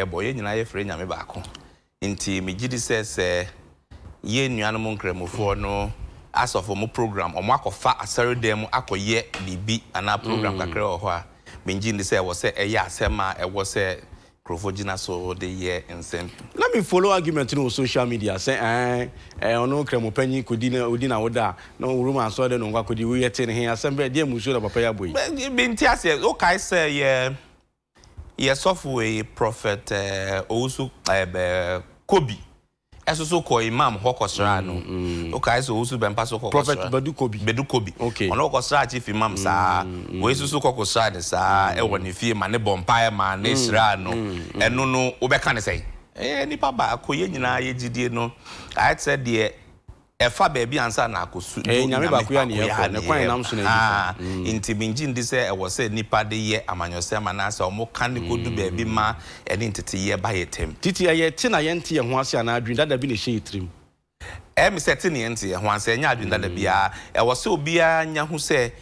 boy nyina ye frɛ nyame baako nti me gidi says ye nuanom nkremofo no as of mo program omo akofa asaredem akoye bibi ana program kakra ho a me gidi say wo say eye asema e wo say krofogina so the year insent. Let me follow argument on social media say ono kremopanyi kodi na woda no room and so de no kwakodi we yet in here assemble dey muso da papa ya boy be ntiase o kai say ye software prophet also Kobi eso ko imam hokosra no o kai so also bempa so prophet Bedu Kobi okay ono hokosra chief imam sa we so kokosra de sa e woni fie ma ne bompa ma ne sra no eno no wo be ka ne sei nipa ba akoye nyina ye gidie no I said the efa baby ansa na akosu nyame ba koya ne ye ne kwan nam so na inti binji ndi se e wo se nipa de ye amanyose ma na sa omo kan ne kodu baby ma ene ntete ye ba yetem titi ye ti na ye nte ye ho ase na adwin dada bi ne hye yitrim me seti ne nte ye ho ase nya adwin dada bia e wo se obia nya ho se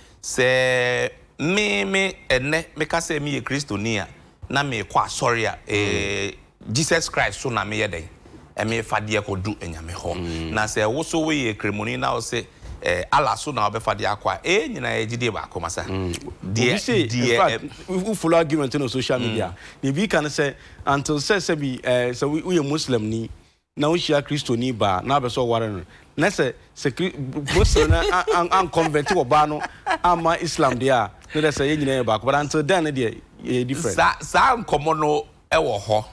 me ene me ka se me ye kristoni a na me kwa sorry a Jesus Christ so na me ye den me fade ko du enyame ho na se wo so we ye kremoni na wo se ala so na obefa de akwa nyina ye gide ba ko masa die we follow argument on social media the be can say until say be so we Muslim ni na wo shia Christoni ba na be so ware no na say Muslim na an convert wo ba no ama Islam dia no say ye nyina ye ba ko but until then dey different sa nkomo no e wo ho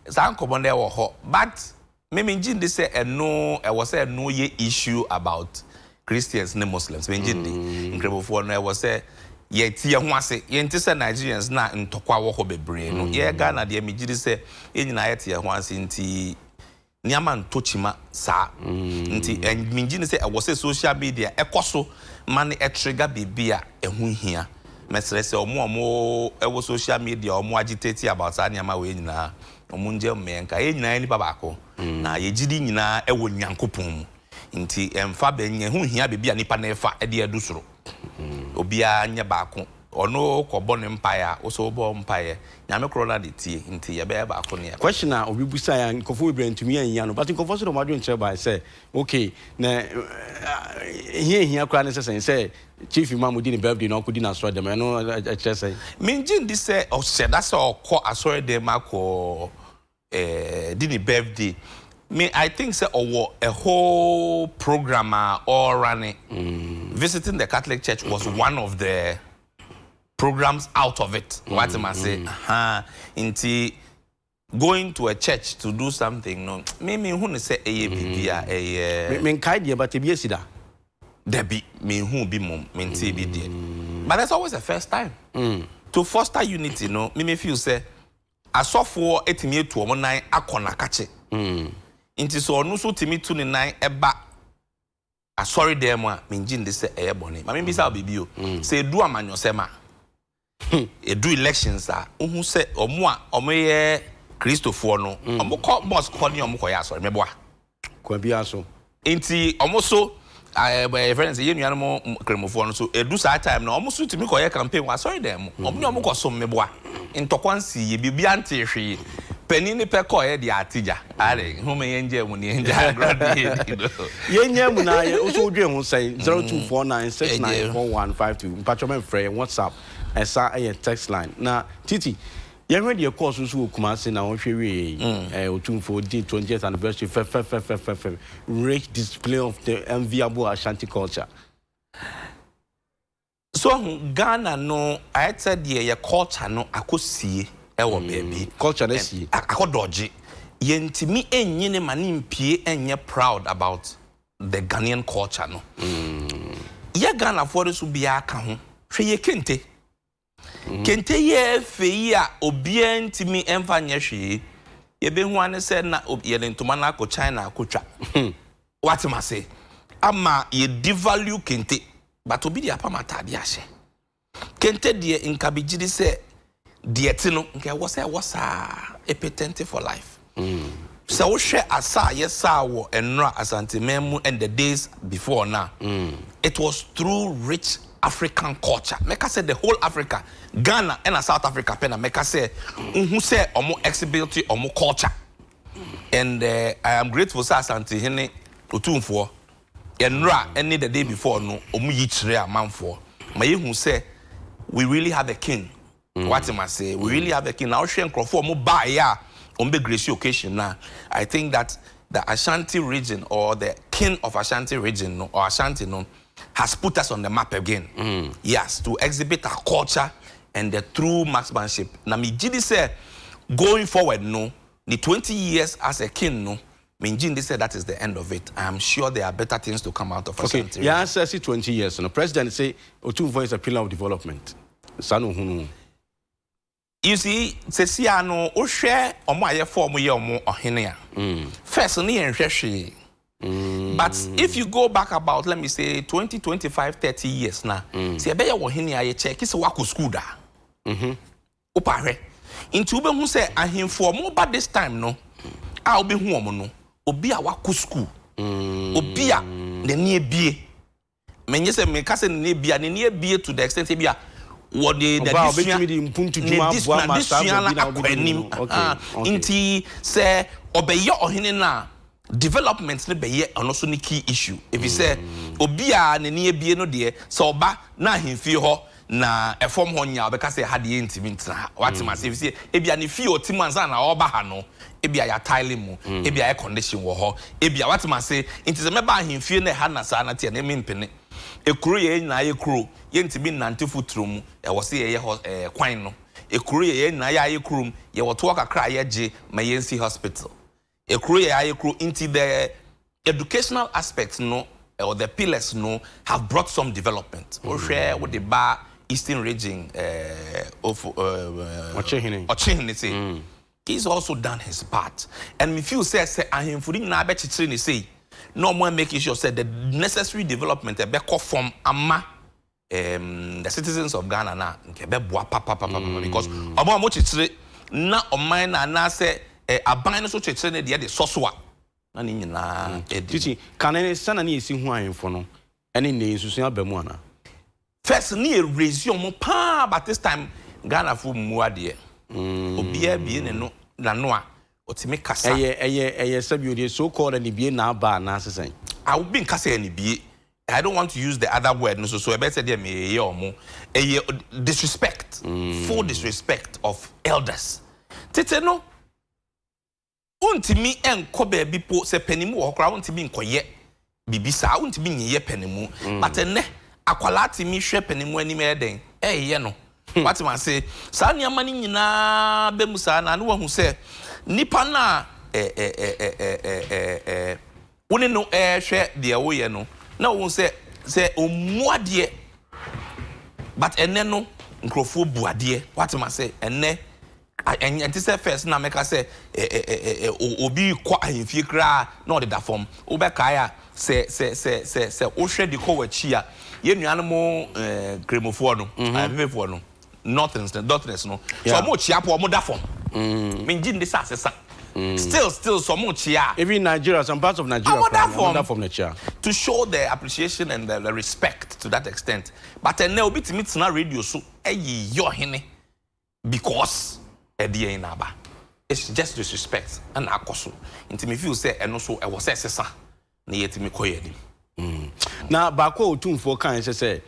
sa nkomo no e wo ho but me menji dey say no e was say no ye issue about Christians and Muslims menji dey nkremofo no e was say ye tie ho ase ye nti say Nigerians na ntokwa wo ho bebre no ye Ghana dey menji dey say ye nyina ye tie ho ase nti niama ntochima sa nti menji dey say e was say social media ekoso man e trigger bibia e ho hia mesere say omo e wo social media omo agitate about niama we nyina omunje menka ye nyina ni babako na ye gidi nyina e wo nyankopon nti emfa benye hu hia bibia nipa na efa e de adusoro obia nya baako ono ko ne mpae o so bo mpae nyame corona de tie nti ye be baako ne question na obi busa ya nkofo we brentumi anya no but nkofo so do madwo nche ba say okay na hia kra ne say chief imam di ne birthday no kodi na so dem no a chere say minjin di say o say that say o ko asore dem akọ dini birthday me I think say a whole program all running visiting the Catholic Church was one of the programs out of it what am I say inti going to a church to do something no me who say bibia me kai dia but be sida debi me who be mom me nti bi there but that's always the first time to foster unity no me feel say asofo etimi etu omo nan akona kache inti so onu so timi tu ni nan eba asori dem a menji ndi se boni ma me bi sa bibio se edu amanyosema edu elections a ohu se omo ye Christopher no omo ko boss ko ni omo ko ya asori meboa kwa bia so inti omo so friends ye nuanom kremofo no so edu sa time na omo so timi ko ye campaign wa sorry dem omo ko so meboa intokwansi ye bibia ntehwe penini pe ko ye dia atija are home yenje mu ne yenja grade yenye mu na ye so dwe ho sai 0249694152 mpacho men frɛ WhatsApp esa ye text line na titi ye hwe de course so Kumasi na won hwe we otumfo di 20th anniversary rich display of the enviable Ashanti culture. So Ghana no I said ye culture no akosie e wo baby culture na sie akodoje ye ntimi enyine mane mpie enye proud about the Ghanaian culture no ye Ghana for so bia aka ho hwe ye kente kente ye fei a obia ntimi emfa nye hwe ye be hu ane se na ye ntoma na akọ China akotwa what am I say ama ye devalue kente but obi dia pamata dia hye kente die nkabigiri se die ti no nke wo se wosa epatente for life so wo hwe asa yesa wo enra asante memu and the days before now it was through rich African culture. Meka say the whole Africa, Ghana and South Africa, pena meka say who say omo exhibit omo culture. And I am grateful sir Asante Hene otumfo. Enra any the day before no omu yichire amanfo. Ma yehu say we really have a king. What am I say? We really have a king. Now she nkrofo omo ba ya ombe grace occasion now. I think that the Ashanti region or the king of Ashanti region or Ashanti has put us on the map again. Yes, to exhibit our culture and the true marksmanship. Now me jidi say going forward the 20 years as a king Minjindi said that is the end of it. I am sure there are better things to come out of Ashanti. Okay, yeah, say 20 years. President say Otumfo is a pillar of development. Sanu hunu. You see, Sesiano, o share or my form ye or more ohenia. First, but if you go back about, let me say, 20, 25, 30 years now, see, I bet you ohenia check is a waku skuda. Opare. Into Ube who say, I him for more, but this time, no, I'll be home, no, Obia waku school. Obia, the near beer. Men, yes, me cousin near beer, and near beer to the extent of what the inti say obeye ohene na development ne beye onoso ni key issue if you say obia ne ne ebie no de so oba na ahemfie ho na efom ho nya obeka say ha de ntimi ntra what ma say if say ebia ne fie otimu ansa na oba ha no ebia ya tile mu ebia ya condition wo ho ebia what ma say inti se meba ahemfie na ha na sa na te na empene ekuru ye na ye kuru ye ntimi nante futuro mu e wo se ye kwan no ekuru ye na ye kuru ye wo to kakra ye je ma ye nsi hospital ekuru ye kuru into the educational aspects or the pillars have brought some development o share with the bar eastern region of Ochehene say he's also done his part and me feel say ahemfuri na be chichire ni say no more making sure say the necessary development be call from ama the citizens of Ghana na nke be boa papa because omo chichire na oman na say aban no so chichire ne de soso a na ni nyina titi kan ne sana ne esi hu ahemfo no ene ne nsusu abamu ana first ni resume pa but this time Ghana fu mu ade obia bie ne no na no a otimi kasa eye sabi the so called and bie na ba na asesen I will be kasa ni bie I don't want to use the other word no so I better say me ye omo eye disrespect full disrespect of elders tete no untimi enko ba bi po se panimu wo kra untimi nkoye bibisa untimi nyeye panimu but enne akwala timi hwe panimu ani me den eye no what man say sa niamani nyina be musa na no hu se nipa na woni no hwe de wo ye no na wo se omuade but enne no nkrofo buade what man say enne and this first na make say obi kwa ahemfie kra na ode da form obekaya se o hwe de ko wachi a ye nuano mo kremofo no abefo no nothings no so mo chia po mo da form menji ndi sasesa still so mo chia even Nigeria some parts of Nigeria from the chia to show the appreciation and the respect to that extent but now obi timi tena radio so eyi yo hene because it's just disrespect and akoso into me feel say eno so e wo say sesa na yetimi koyedi na bako Otumfo kan say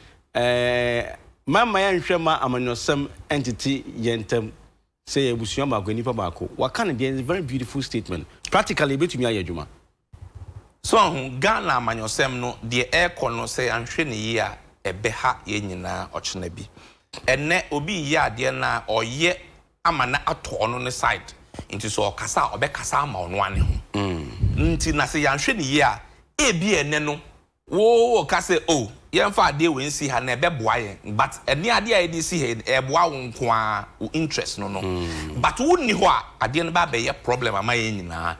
mama ya nhwema amanyosem entity yentem say ebusuan bako nipa bako wakan dey very beautiful statement practically betumi ayedwuma so Ghana amanyosem no the air no say anhwe ne yi a ebeha ye nyina ochena bi enne obi yi ade na oye amana ato no ne side into so kasa obekasa ama ono ane ho nti na se yanhwe ne yi a ebi ene no wo kase o yemfa ade we nsi ha na ebeboa yen but ene ade a edi si he eboa wo nko a interest no but wonni ho a ade no ba be ye problem ama yen nyina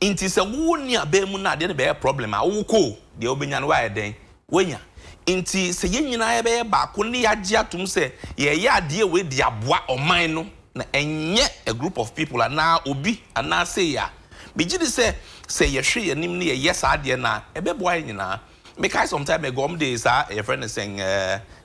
nti se wonni abemu na ade no be ye problem a wo ko de obenya no wa eden wonya nti se yen nyina ye be ba ko ne yagye atum se ye ye ade we di aboa oman no na enye a group of people na obi ana say ya begidi say ye hwe yanim ne ye yes ade na ebeboa nyina make I some time ago days a friend is saying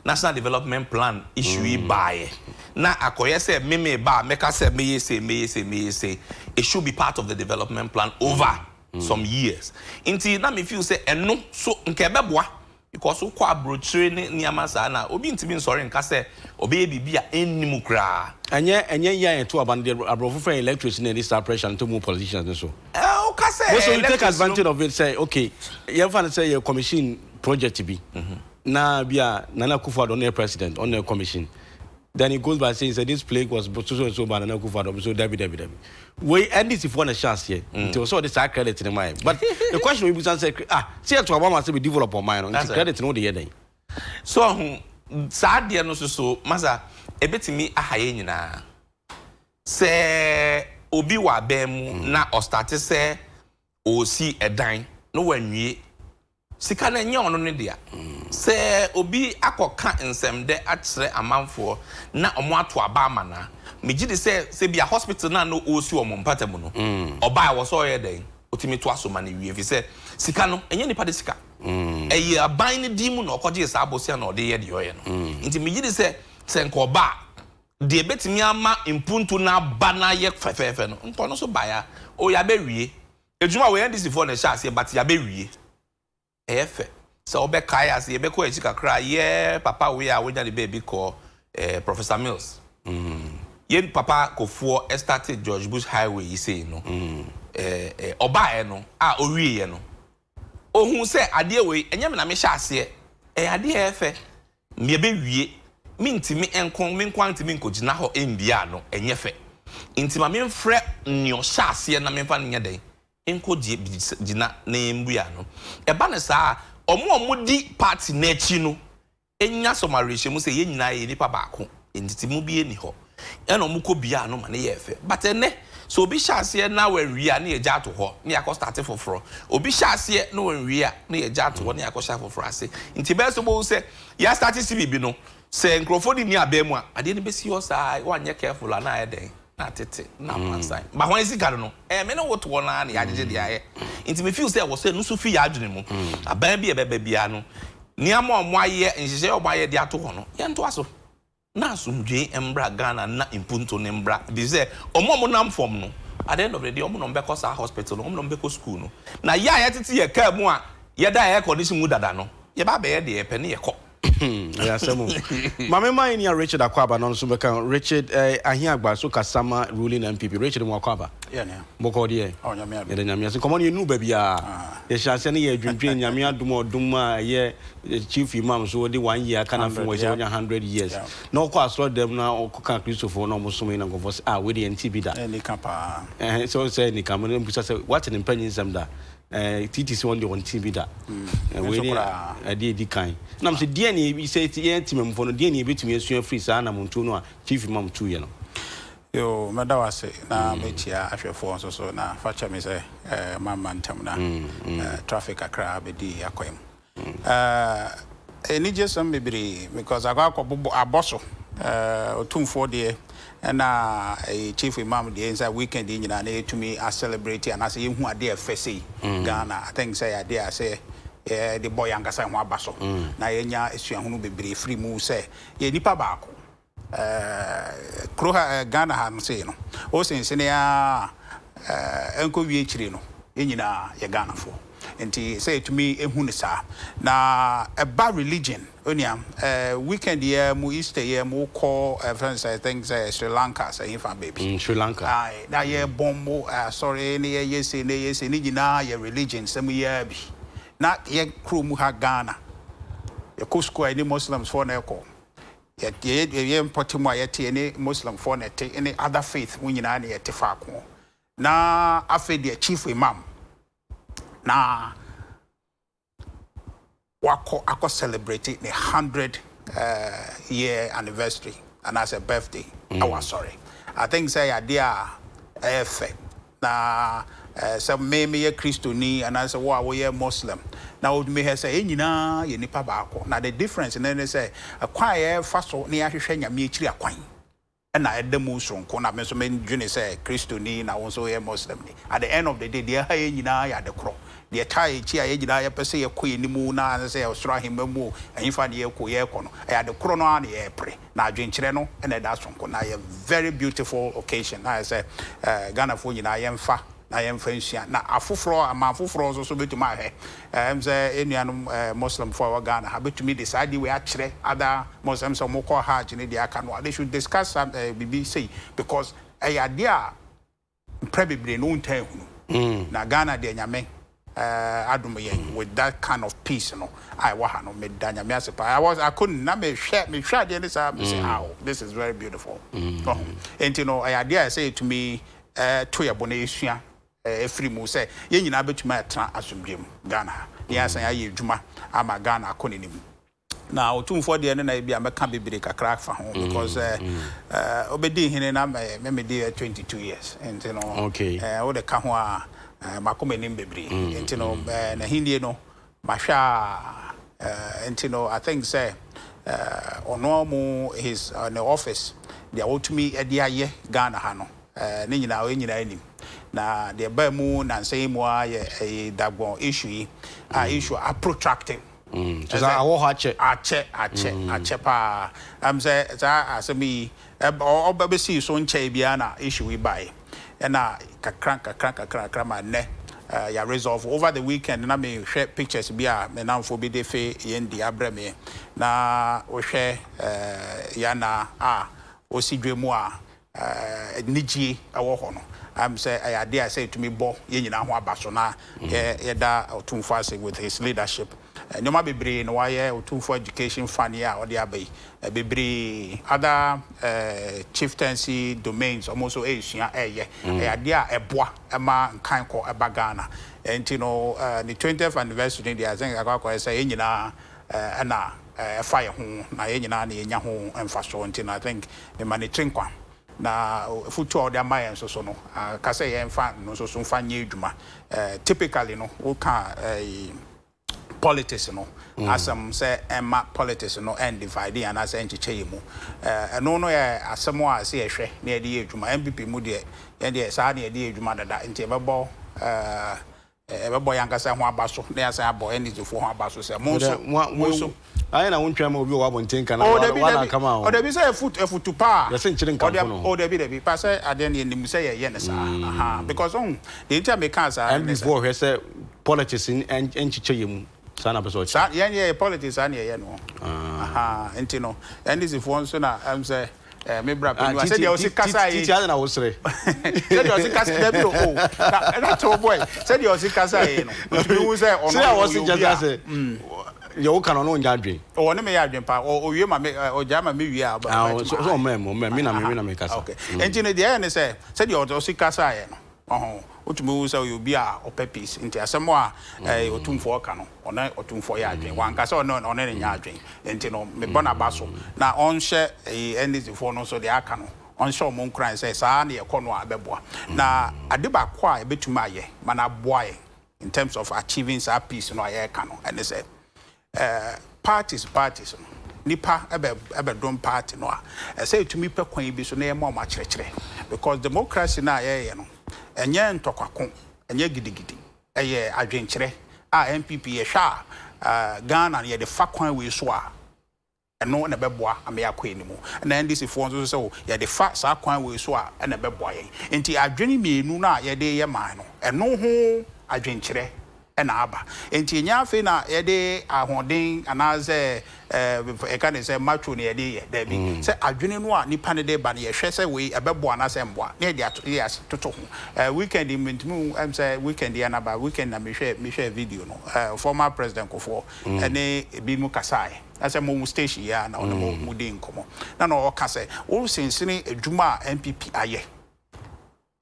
national development plan issue by na akoye say me ba make I say me say it should be part of the development plan over some years. Inti na me feel say eno so nke beboa because so kwa brochure ni amasa na obi ntimi nsori nka say obi bibia ennimu kra enye ya to abande abrofu friend electricity and this pressure to move politicians so okay say so you take advantage of it say okay you fan say your commission project be na bia Nana Akufo-Addo on the president on the commission. Then he goes by saying that this plague was so bad and Nana Akufo-Addo so David. We end this if one a chance here. Until so this credit in the mind. But the question we be say see to Obama say we develop our mind on credit no the day. So sad dia no so masa ebetimi ahaye nyina. Se obi wa bem na o start say o si edan no wanwie sika na nye ono ne dia se obi akoka nsem de akyere amanfo na omo ato aba amana megidi se bia hospital na no osi omo mpatam no oba wo so ye den otimi to asoma na wie fi se sika no enye nipa de sika eye aban ne di mu na okoje sa abosia na ode ye de yoye no nti megidi se nko ba de betimi ama impuntu na bana ye fefefe no nko no so baya o ya be wie ejuma we ndisi for na sha se but ya be wie efe so obe kai as ye be ko echi kakra ye papa we a wonya the baby call Professor Mills ye papa kofuo started George Bush Highway you say no oba e no a owie ye no ohun se ade we enye me na me sha ase ade efe me be wie mintimi enkon me kwantimi nkogina ho embia no enye fe intima me mfre nyo sha ase na me fa nya den enko jina na embua no eba ne saa omo di party na echi no enya somarishe mu se ye nyina ye nipa baako entitimu bi eni ho ena omo ko bia no ma ne ye fe but ene so obi hyase na wawia na ye gya to ho na yakọ start foforo obi hyase na wawia na ye gya to ho na yakọ sha foforo ase nti be so bo se ya start CBB no se nkrofo ni abemu a ade ne besi ho saa wanye careful na ye den na tete na pansan ba ho esi garo no me no woto na na yajeje de aye nti me feel say wo say no so fi ya adwene mu aban bi e beba bia no ni ama omo aye nhihye omo aye de ato ho no ye nto aso na asumdwe embra Ghana na impunto ne mbra bi say omo nam fom no at the end of the day omo no mbeko sa hospital no omo no mbeko school no na ya ya tete ye ka mu a ye da air condition mu dada no ye ba be ye de ye pe ne ye ko ya semo mama mai ni Richard Akwaba no so beka Richard ahiagba so kasama ruling MPP Richard mo Akwaba yeah ne moko de oh nyame ya de nyame so komo ni nu ba bia ye hyase ne ye adwendwen nyame adom a ye chief imam so de 1 year kana fun we 100 years na okọ asro dem na okọ Christopher na omosom na ngofo we de NTB da ni kapa so say ni kam no mpusa say what in penyin sam da TTC one on TV da we ni di kan na me say die na bi say timamfo no die na betumi asua free sa na monto no a chief imam 2 ye no yo meda wase na metia ahwefo so na facha me say mama ntam na traffic akra be di akoyem eni jesam bebre because akwa aboso otumfo de na chief imam the inside weekend nyina na etumi a celebrate and as yehu ade efese Ghana I think say ade say the boy angasa ho abaso na yenya esuahunu bebre free mu say ye nipa baako kroha Ghana ha say no o sensene ya enko wie chire no yenyina ye Ghana fo enti say to me ehunu sa na eba religion oniam weekend year mu Easter year mu call friends I think Sri Lanka say if baby Sri Lanka ai na ye bombo sorry ne ye say ni gina ye religion some year bi na ye kro mu ha Ghana ye ko any Muslims for na ko ye importimu ayete any Muslim for na te any other faith when nyina na ye te fa ko na afi the chief imam na wako celebrate the 100 year anniversary and as a birthday I was sorry I think say idea effect na some me Christiani and as a we Muslim now would me say nyina ye nipa baako na the difference and then say akwa faso na ahwehwe nyame akiri akwan and I demu sonko na me so me dwene say Christiani na won so ye Muslim at the end of the day they nyina ya de kro the tie chia ejina ye pese ye kɔ enimu na say osoro ahemamu anyifa ne ye kɔ ye kɔ no ya de kro no an ye pre na adwenkyere no na da sonko na ye very beautiful occasion na say Ghana fo nyina ye mfa na ye mfa nsua na afoforo amafoforo so betuma ahwe say enuanom Muslim for Ghana ha betumi decide we akyere other Muslims so moko hajj ne dia aka no they should discuss some bibi say because dia probably no ntan hunu na Ghana de nyame adom yen with that kind of peace no I wa ha no me da nyame asepa I couldn't na me share de this say how this is very beautiful and you know idea say to me to ya bona esua free mu say ye nyina betuma atra asomdwem Ghana ya san aye dwuma ama Ghana akonenim na otumfo de ne na bia meka bebere kakra fa ho because obedi hene na me dey 22 years and you know okay o de ka ho a makomenim bebere and you know na hindie no mahwa and you know I think say onomu his in the office they want to me e dia ye Ghana ha no ne nyina enim na de ba mu na nsɛn mu a dagbon issue issue a protracted so I wo ache pa am say asemi oba si so nkyɛ bia na issue we buy na kakra ma ne ya resolve over the weekend na me share pictures bia me na mfo bi de fe yendi abrame na wo hwɛ ya na osidwe mu a nigie awo ho no am say I say to me bo ye nyina ho abaso na ye da otumfo ase with his leadership nyoma bebre no waye otumfo education fan ya ode abai bebre other chieftaincy domains almost esua eye ade a eboa ema nkan ko ebagana and you know the 20th anniversary dey I think akwa say ye nyina na fire ho na ye nyina na ye nya ho emfaso until I think the managing kwa na futu of the mayen so no ka say ye mfa no so mfa nye adwuma typically no we can politics no asem say emma politics no end divide and as enchiche mu no no ye asemo a say ehwe na ye de adwuma MPP mu de ye de sa na ye de adwuma dada nti ebebo yankasa ho abaso na yasa abo enizofo ho abaso say mo so ayi na wontwa ma obi o wabonten kana wala kama o de bi say efutu pa ya se nkyire nkamfo no o de bi pa say ade ne nim say ye ne sa because on the inter me can say and before he say politics in enchiche yemu sana beso sa ye politics an ye no enti no and this if one so na am say me bra pe no say dey o si kasa yi titi na wo sere say dey o si kasa dey bi o na to boy say dey o si kasa yi no to me say ono say I was just say you can no nya adwen o ne me ya adwen pa o wie ma me o ja ma me wie a so me na me kasa okay enti ne dey ne say dey o si kasa yi no otumu say you be a opepis nti asemo a otumfo ka no ona otumfo ya adwen wanka say ona ne nya adwen nti no me bona baso na on hye NDC no so de aka no on hye omon kran say saa na ye kɔ no abeboa na ade ba kɔ a ebetuma aye mana boa in terms of achieving sa peace no aye ka no and say parties no nipa ebe don party no a say to me pe kwan bi so na ye ma ma kyerɛkyerɛ because democracy na ye no enye ntokwako enye gidigidi eye adwenkyerɛ MPP ye hwa Ghana ye de fa kwan we so a eno na beboa ame akɔ enimu na NDC fo nso so ye de fa sa kwan we so a na beboa ye enti adwene mienu na ye de ye man no eno ho adwenkyerɛ ena aba enti nya afi na ye de ahoden anaze e ka ne say macho ne ye de ye da bi say adwene no a nipa ne de ba ne ye hwɛ say we ebeboa na say mboa na ye de atoto ho weekend mintimu am say weekend ya na ba weekend na me hwɛ video no former president kofo ene ebi mu kasai ase mo station ya na ono mo de nkomo na no o ka say o sensini adwuma MPP aye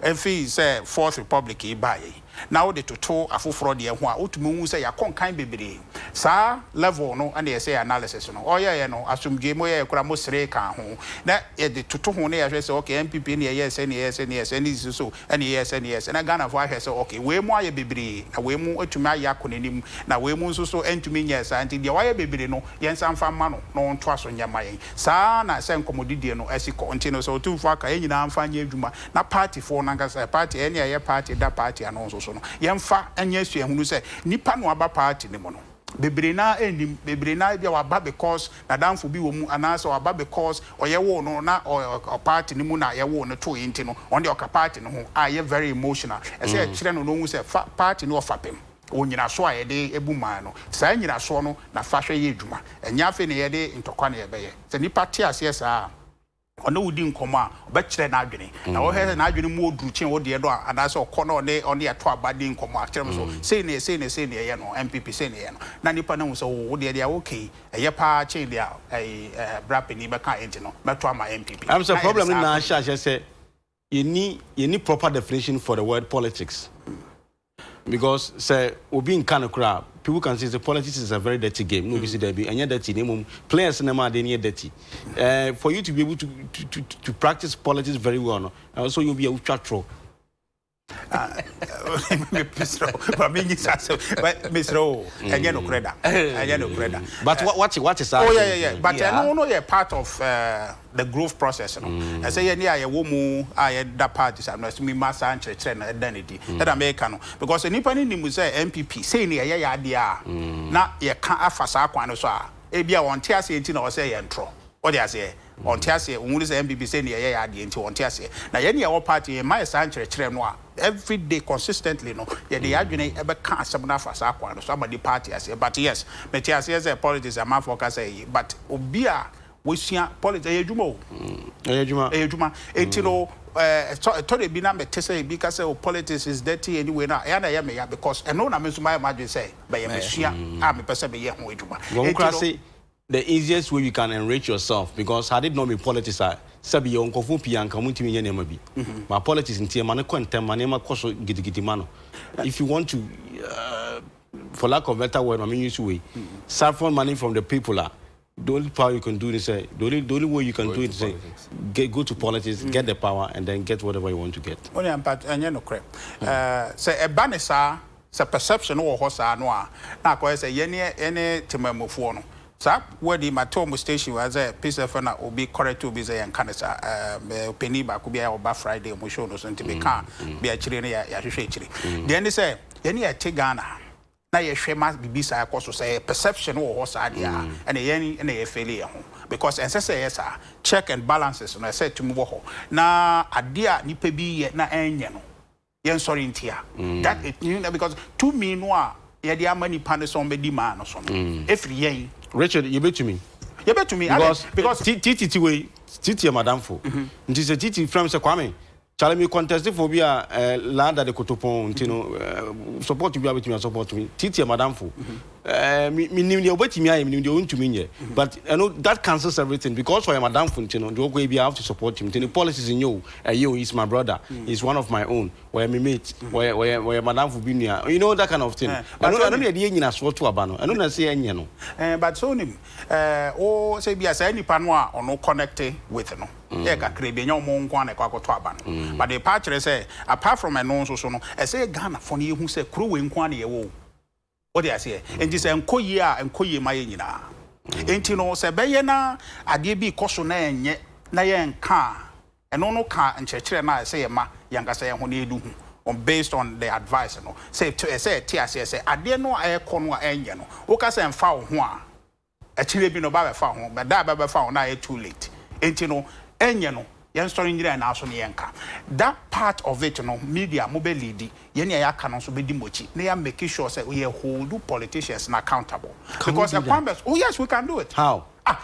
every say Fourth Republic e baye na wo de toto afoforo de ho a otumu hu say yakonkan bebre sa level no and say analysis no oye no asumdwe mo ye kura mo sere kan ho na ye de toto ho na ye hwe say okay MPP na ye say ni so and yes na Ghana for hwe say okay we mu aye bebre na we mu otumi aye akonanim na we mu so entumi nya sa anti de waye bebre no ye nsan fa ma no no nto aso nya mayen sa na say nkomodidie no asiko nti no so otumfo aka ye nyina amfa nya adwuma na party for na ngasa party any aye party da party ano so so no yemfa enye asua hunu say nipa no aba party ne mo no bebre na bia waba because na danfo bi wo mu anasa waba because oye wo no na o party ni mu na ye wo no to yinti no on the oka party no ho aye very emotional e say kire no hu say party no ofapem onyina so aye de ebuman no sa nyina so no na fa hwe ye adwuma enya afi ne ye de ntokwa na ye beye se nipa te ase saa ono wudi nkomo a obekire na adwene na wo he na adwene mu oduru chen wo de do anase okono one ye to abade nkomo a kire so sei ne ye no MPP sei ne ye no na nipa na hu so wo de ya okay eye pa chen de brapeni be ka enti no meto ama MPP I'm so problem na sha say you need proper definition for the word politics. Because say obi in Kanokra, people can say the politics is a very dirty game. No, see there be any dirty name players na they need dirty. For you to be able to practice politics very well, no? And also you'll be a chatro. But what is that? Oh yeah. But no, yeah, part of the growth process. I say yeah, I womu that part is me master and identity that American because nipa ni mu say MPP say ni ya dia na ye kan afasa akwan so a e bia won te ase enti na o say ye ntro. What they say on tiase only say MPP say ne ye ade enti on tiase na ye ne ye party e my san kire no a every day consistently no ye dey adwene e be ka asem na afasa akwa no so amadi party ase but yes me tiase say politics am for ka say but obi a we sua politics e adwuma enti no to dey be na me te say bi ka say politics is dirty anyway na ya na ye me ya because e no na me so my imagine say be ye me sua a me pese be ye ho adwuma the easiest way you can enrich yourself because had it not been politics sabi your uncle pi and community me nyama bi my politics in tie man kontem man ma koso gidigidi man if you want to for lack of better word I mean use way siphon money from the people the only power you can do is say the only way you can do it is say go to politics get the power and then get whatever you want to get only impact anya no crap say e banisa say perception wo ho sa no a na ko say ye ne ene temamofo no Sap, where the Matomo station was a piece of an obi correct to be a cancer, penny back could be our Friday, we show us to be calm, be a chilena, then they say, any a Tigana. Now, your share must be beside also say perception or horse idea and a failure because as I say, check and balances, and I said to move now, a dear nipebi yet na enyan. Yen sorry in tia. That it because to me noir, yeah, there are many panels on the demand or something. If ye Richard, you bet to me. You bet to me because Titi way Titi madam for. It is a Titi from Kwame. Challenge me contest for be a land at the Kotopon, support to be able to support me. Titi madam for. Me wait me I mean you to me. But I know that cancels everything because for madam for the way be have to support him. The policies in you is my brother. He's one of my own. Where me mate, where madam for be near. You know that kind of thing. I don't need the in sort to abano. I don't say any no. But so him say be as any panwa or no connected with no. Yeah, crebe no more one a quack to abano. But the patcher say apart from my nose so no, I say Ghana for you who say crew in Kwani wo. What I say, and this and koye my yina. Ain't you know, say Bayana, I did be caution yet, Nayan car, and no car and church and I say, ma, younger say, when you do. Based on the advice, you know, say TSC say, I didn't know I conwa and you know, Oka say and found one. Actually, be no baba found, but that baba found I too late. Ain't you know, and you know. Yen story engineer na so ne yenka that part of it no media mobile lead yen ya ka no so be di mochi na ya make sure say we hold politicians accountable because the members oh yes we can do it how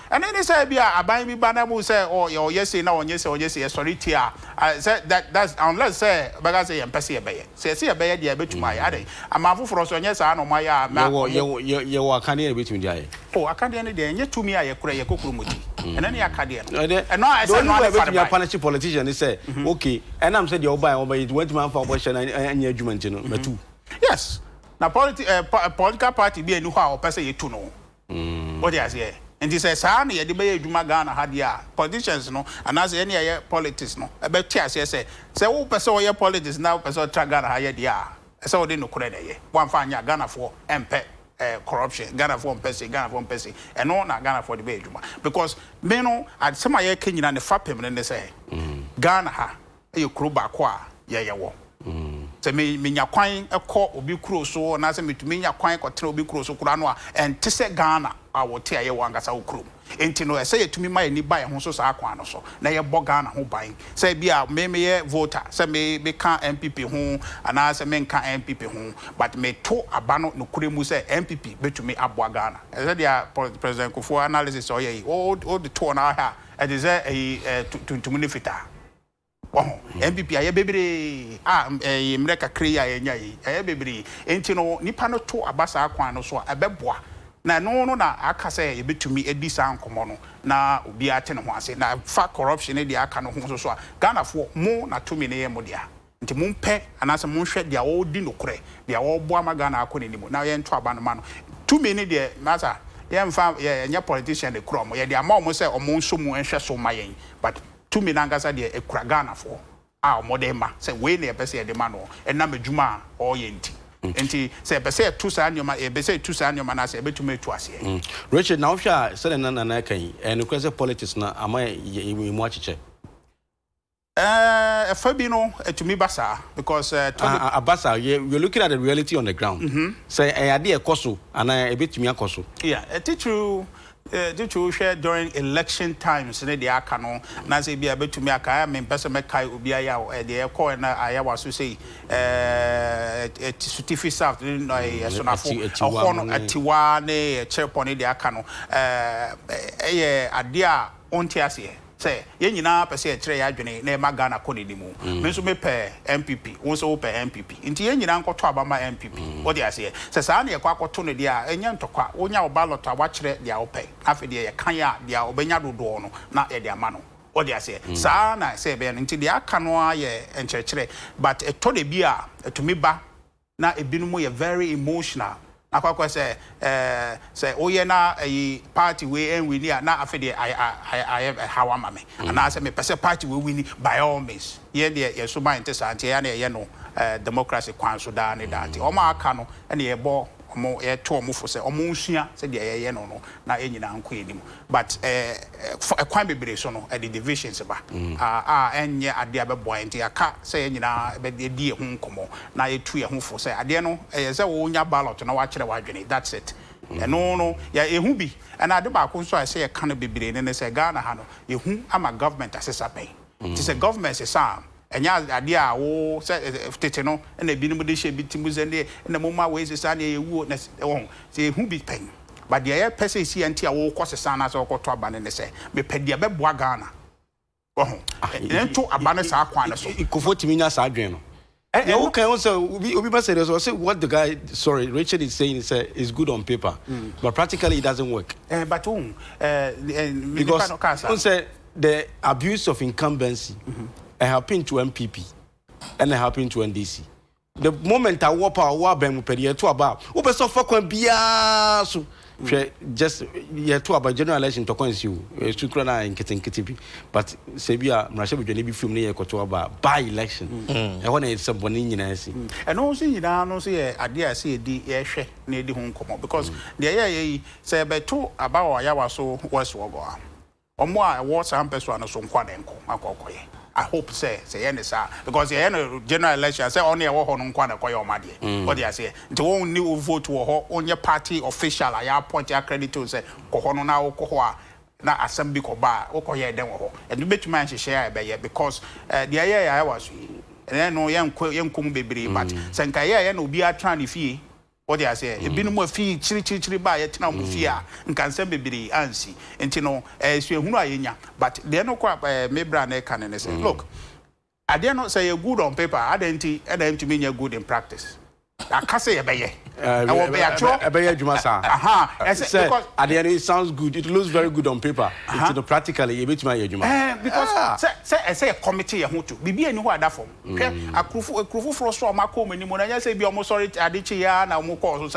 and then they say be aban bi banamu say oh yes say na onye say sorry tia say that's unless say baga say yen pese be say be dia betuma ya dey amafo foro so onye say no ma ya ye wo akane betumi dia oh akade ne dey enye tumi aye kura ye kokuru mochi and then ya akade and no I say no betumi punish politician they say okay and I'm say the oba it went man for abortion and adjustment no metu yes na political party be enu ho a opese ye tu no what they say and this says na ye de be adwuma Ghana ha dia politicians no and as any ye politics no e be tia say wo pese wo ye politics now pese wo tra Ghana ha ye dia e say wo de no kure na ye wan fa anya Ghana for empe corruption Ghana for empese and no na Ghana for the be adwuma because me no at some ye kenyina ne fapem ne say Ghana ha e kuro ba ko a ye wo se me nya kwan ekọ obi kuro so na se metumi nya kwan ekọ obi kuro so kura no a ente se Ghana a wote aye wangasa okuro enti no se yetumi ma ni ba ye ho so sa akwan no so na ye bo Ghana ho ban se bia me ye voter se me ka MPP ho ana se me nka MPP ho but me to aba no kure mu se MPP betumi aboa Ghana se dia President Kufuor analysis o ye all the to na ha e dey say tuntum ni fita MPP aye bebre mreka kre aye nya yi aye bebre enti no nipa no to abasa akwan no so abeboa na no na aka say ebetumi edi san komo no na obi ate ne ho ase na fa corruption e di aka no ho so a Ghana fo mo na to me ne ye mo dia nti mo mpe anase mo hwe dia wo di no kre dia wo bo ama Ghana akọ ne nimu na ye nto aba no ma no to me ne dia masa ye mfa ye nya politician de kro mo ye dia ma mo say o mo nso mu enhwe so ma yen but to me nangasa dia ekura Ghana fo a mo de ma say we na e pese de ma no enam adwuma o ye nti enti say pese tu sa anyoma e pese tu sa anyoma na say betuma etu ase Richard now sha say na kan and because politics na am mu achiche Fabi no etumi basa because abasa you're looking at the reality on the ground say ade ekoso ana ebetumi akoso yeah teacher share during election times ne dia aka no na say bia betumi aka me pese me kai obi aya de e call na aya waso say certificate south no so na fo no atiwa ne cherepon dia aka no ade a onti ase say ye nyina pese e kire ya adwene na e ma Ghana ko ne dimu me so me pe MPP won so pe MPP nti ye nyina nkoto abama MPP o de ase say sa na ye kwa akoto ne dia enya ntokwa onya obalot a wa kire dia ope afi dia ye kan ya dia obenya dodo no na ye dia ma no o de ase sa na say be nti dia aka no aye enchekire but eto de bia etumi ba na ebinu ye very emotional akwa say oye na party we en we na afede I how am me and I say me person party we win by all means ye de so mind tesa ante ya na ye no democracy kwan so da ne that o ma aka no na ye bo omo ye to omo fo say omo nsua say de ye no na enyina nko enim but kwan bebre so no the divisions ba enye ade abebo ante aka say enyina be di ho nkomo na ye tu ye ho fo say ade no ye say wo nya ballot na wa kire wa dwene that's it no ya ehu bi and ade ba ko so I say e kan bebre ne say Ghana ha no ehu ama government asesa pen it is a government say enya ade a wo tete no na binim de hye bitimu zende na moma we sesa na ewu na se ehu bi pen but the air person see anti a wo kwosesa na so koto abane ne se me pede beboa Ghana ento abane sa akwan so ikofo timinya sa adwen no okay also we must say this say what the guy Richard is saying is good on paper but practically it doesn't work but because say the abuse of incumbency happened to MPP and it happened to NDC. The moment I walk out, walk back to about who be so fucking biya so just to about general election to consume sukrana in kitibi but sebia mrashe be be film na to about by election e wona it's somebody nyina si and also nyina no say ade a say di ye hwe na edi ho nkomo because the ye say be to about yawa so was wogo omo a wo sam person no so nkwa na nko akokoye I hope say any sir because the general election say only a wo no nkwa na koye omade what they say nti won ni vote wo ho onye party official ya appoint accredit to say ko ho no na wo ko ho a na assembly ko ba wo koye den wo ho and betuma nhye be ye because the aye ya was and no yenkom bebre but senka ye na obi atra ne fie what they say ebinu afi chiri ba ye tena mo fie a nka nsem bebre ansi enti no so ehunu ayenya but they no kwa me bra na ka ne say look I dare not say good on paper adenti mean good in practice I can't say because it sounds good, it looks very good on paper. Practically, because say a committee to be any who are that form. A crew for so my community, when I say be almost sorry, Adekye na mo cause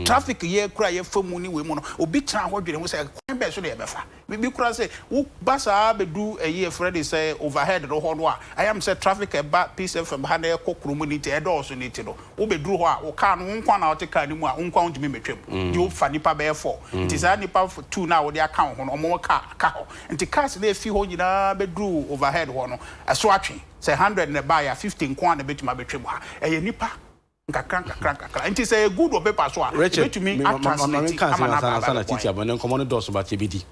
traffic ye cry for money women or big town what you say kwan be so de befa bi kura say wo basa be do a year Freddy say overhead no ho no a I am say traffic e ba piece from hana e kokro mu ni te e do so ni te no wo be duru ho a wo ka no nkwa na wo te ka ni mu a nkwa wo ntimi metwem di wo fa nipa be 4 nti sa nipa 2 na wo de aka ho no omo ka ho nti cars na fi ho nyina be duru overhead ho no so atwe say 100 na buy 50 nkwa na betuma betwem ha e nipa nkakra nti say good o paper so a betumi atranslate amana titi abone nkomo no dos ba che bidi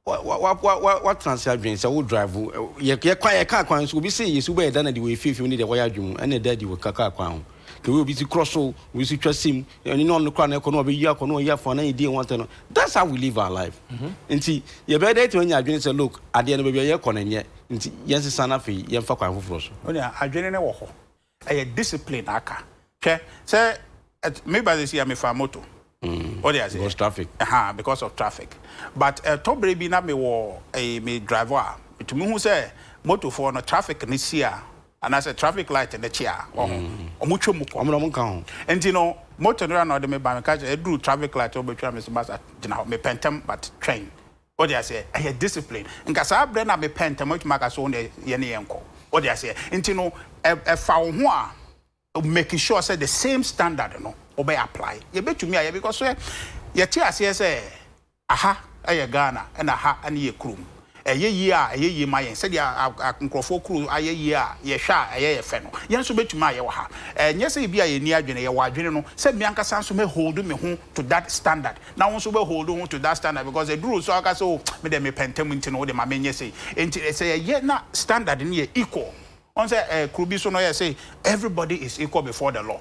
what transfer dream say wo drive ye kwan so bi say yesu be da na de we fifi ni de wo ya dwum ene da di we kaka kwan ho ke we bi si cross so we si twasim ni no no kra na ko no be yi akọ no ya for na e dey want no that's how we live our life nti ye be dey to nya adwene say look ade no be ye ko na nye nti yense sana fe ye mfa kwan foforo so oni adwene ne wo ho a discipline aka okay say maybe I see me for moto what do you say because traffic because of traffic but to baby na me wo me driver to me who say moto for no traffic ni sia and I say traffic light in the chair omutwe muko omo nka ho and you know moto no na me ba me catch e do traffic light obetwa me basa gina me pentem but train what do you say a discipline nka sa bre na me pentem otuma ka so ne ye ne yenko what do you say and you know e fa wo ho a making sure say the same standard no obey apply ye betumi aye because ye tie ase say aha aye Ghana na aha ane ye krum eye yi ma yen say dia nkrofo kru aye yi a ye hwa aye ye fe no yen so betumi aye wo ha nye say bia ye ni adwene ye wa adwene no say me ankasa so me hold me ho to that standard na won so be hold ho to that standard because the rule so aka so me dem me pentem nti no de ma menye say enti say ye na standard ni ye equal on say krubi so no ye say everybody is equal before the law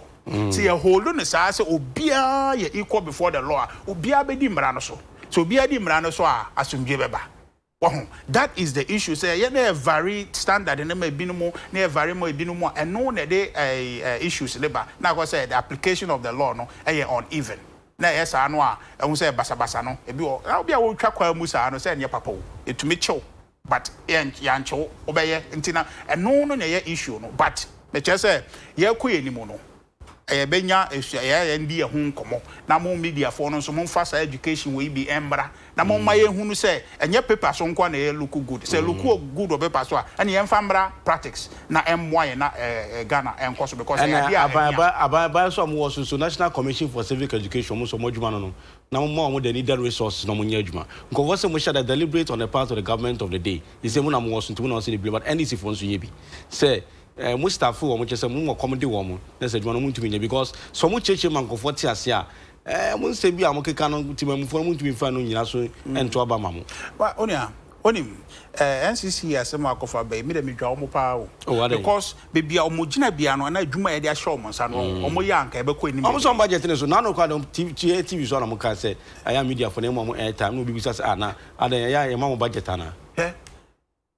see a hold on say obia ye equal before the law obia be di mra no so obia di mra no so a asumdwe beba that is the issue say ye na vary standard na ma binumu na vary mo binumu and no na dey issues labor na go say the application of the law no uneven na yes anu a ehun say basabasa no ebi obia wo twa kwa mu sa no say ne papa wo etumi chew but yancho obeye ntina eno no na ye issue no but me che say ye kɔ enimu no benya ye ndi ehun nkomo na mo media for no so mo fasa education we bi embra na mo ma ye hunu say enye paper so nko na ye look good say look good o paper so a na ye mfambra practice na emwa na Ghana enko so because aba so mo so National Commission for Civic Education mo so mo djuma no na mo the needed resources no mo nya djuma nko wo say mo share deliberate on the part of the government of the day you say mo na mo so ntimo na say the blame but NDC for so ye bi say Mustafa wo mo chese mo accommodate wo mo na say djuma no mo ntumi nya because so mo cheche man ko for ti ase a mo se bi amokeka no timamfo mo ntumi fa no nyina so ento aba mamo wa onim NCC asema akofa ba mi de medwa omo pa o because bebia omo gina bia no na adwuma ye de ahye omo nsa no omo ya anka ebekọ enim omo so budget ne so na no kwa TV so na mo ka say aya media for na mo airtime no bibi say ana ada ya ma mo budget ana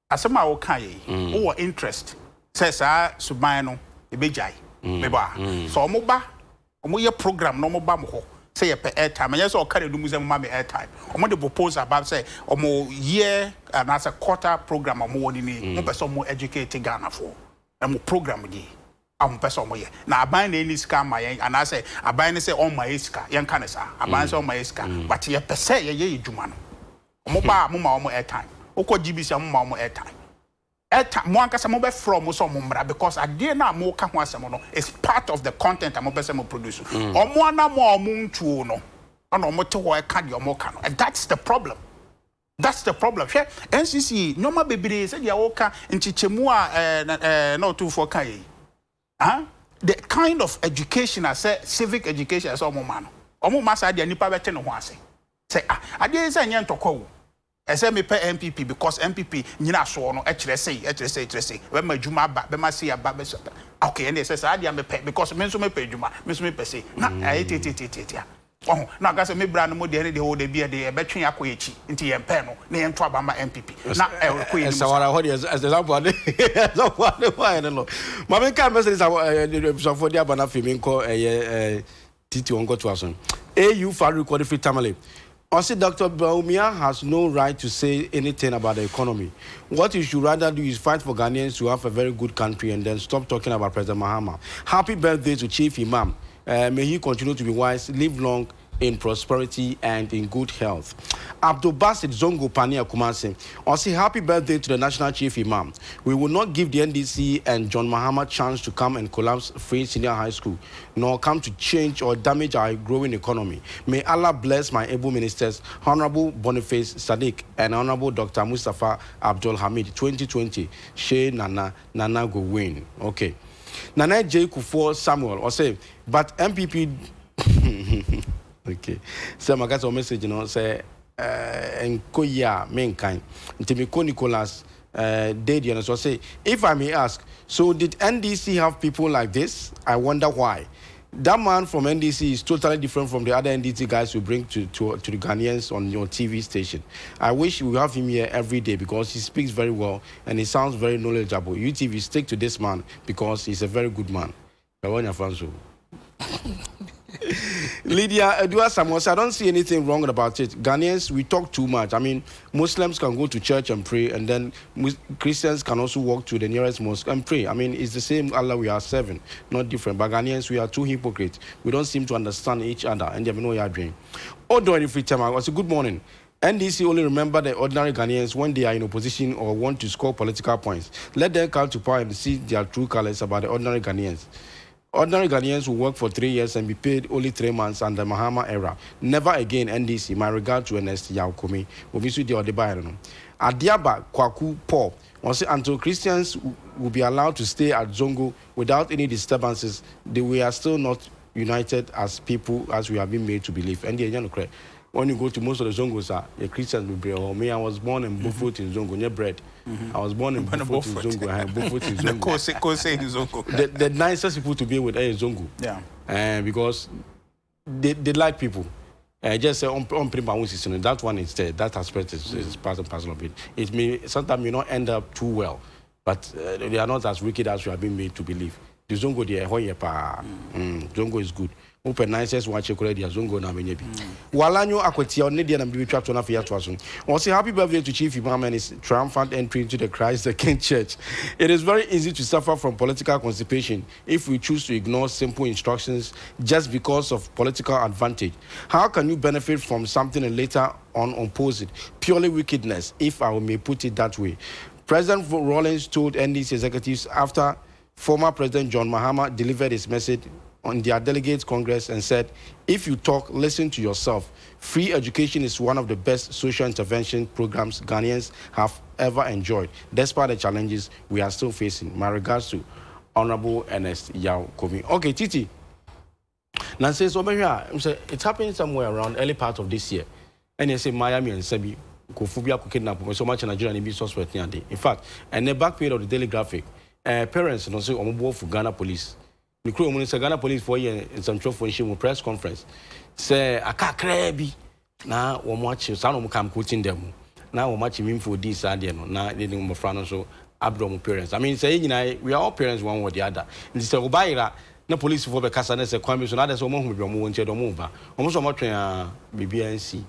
asema wo kan ye wo interest say sa suban no ebejai meba so omo ba omo ye program no omo ba mo ho say per airtime yes or carry do museum mama airtime omo the proposal about say omo year and as a quarter program omo woni ni mo person mo educate Ghana for omo program di am person mo ye na aban na any scam ma yen and I say aban ne say on my iska yen kan sa aban say on my iska but ye per se ye edwuma no omo ba mo ma omo airtime okọ GBC mo ma omo airtime mo ankasa mo be from so mo mbra because ade na mo ka ho asem no is part of the content am person mo produce omo na mo ntuo no na omo te ho e ka de omo ka no and that's the problem hwe NCC nyoma bebere se dia wo ka nchichemu a na otu for kan yi the kind of education as civic education as omo ma no omo ma sa dia nipa bete ne ho ase say ade se nye ntokwa wo ese me pe MPP because MPP nyina so no e kire say we ma djuma ba be ma say aba be so okay and say say ade me pe because me so me pe djuma me so me pe say na tete na ga say me bra no mo de de ho de bia de e betwe akoyechi nti ye pe no na ye nto aba ma MPP na e ko ye ni so wara ho de as the example so why no ma me ka message so for dia bana fi me nko titi ongo to ason AU Faru record free tamale. Also, Dr. Baumia has no right to say anything about the economy. What you should rather do is fight for Ghanaians to have a very good country and then stop talking about President Mahama. Happy birthday to Chief Imam. May he continue to be wise, live long, in prosperity and in good health. Abdul Basit Zongo Pania Kumasi also happy birthday to the National Chief Imam. We will not give the NDC and John Mahama chance to come and collapse Free Senior High School, nor come to change or damage our growing economy. May Allah bless my able ministers, Honorable Boniface Sadiq and Honorable Dr. Mustafa Abdul Hamid, 2020. Shea Nana go win. Okay. Nana J. Kufuor Samuel or say, but MPP. Okay. So I got a message, say, Nkoya Menkai, Ntimiko Nicholas, Dadian, so say, if I may ask, so did NDC have people like this? I wonder why. That man from NDC is totally different from the other NDC guys you bring to the Ghanaians on your TV station. I wish we have him here every day because he speaks very well and he sounds very knowledgeable. UTV, stick to this man because he's a very good man. Lydia Edua Samuel, I don't see anything wrong about it. Ghanaians, we talk too much. I mean, Muslims can go to church and pray, and then Christians can also walk to the nearest mosque and pray. I mean, it's the same Allah we are serving, not different. But Ghanaians, we are too hypocrites. We don't seem to understand each other, and they have no idea. Odo free time, I say good morning. NDC only remember the ordinary Ghanaians when they are in opposition or want to score political points. Let them come to power and see their true colors about the ordinary Ghanaians. Ordinary Ghanaians will work for 3 years and be paid only 3 months under Mahama era. Never again NDC. My regard to Ernest Yaokomi. Obisu de Odebayano. Adiaba Kwaku Paul. Once until Christians will be allowed to stay at Zongo without any disturbances, we are still not united as people as we have been made to believe. And the when you go to most of the Zongos, Christians will be bread. Me, I was born in Beaufort in Zongo, near bread. I was born in Beaufort in Zongo. I have Beaufort in Zongo. The nicest people to be with is Zongo. Yeah. Because they like people. Just say on that one is there. That aspect is part and parcel of it. It may sometimes may not end up too well, but they are not as wicked as we have been made to believe. The Zongo there, Zongo is good. Open nicest watch already as Zongo na menyebi. Walanyo akweti on Nidia and be trapped on a fiat was. Also, happy birthday to Chief Imam and his triumphant entry into the Christ the King Church. It is very easy to suffer from political constipation if we choose to ignore simple instructions just because of political advantage. How can you benefit from something and later on oppose it? Purely wickedness, if I may put it that way. President Rawlings told NDC executives after former President John Mahama delivered his message on their delegates Congress and said, if you talk, listen to yourself. Free education is one of the best social intervention programs Ghanaians have ever enjoyed. Despite the challenges we are still facing. My regards to Honorable Ernest Yao Komi. Okay, Titi. Nancy, so it's happening somewhere around early part of this year. And you say Miami and Sebi, Kofubia kidnap so much in Nigeria and be suspect. In fact, and the back page of the Daily Graphic, parents don't say I'm for Ghana police. The crew when Ghana police for year in some for press conference. Say I can't crabby. Now we watch some come quoting them. Now we watch him for this idea. Now they don't friend so abnormal parents. I mean say we are all parents one or the other. And say Obaira na police for the casa say kwame so na that's one who be mo nche do mo ba. Omo so mo twen BBNC.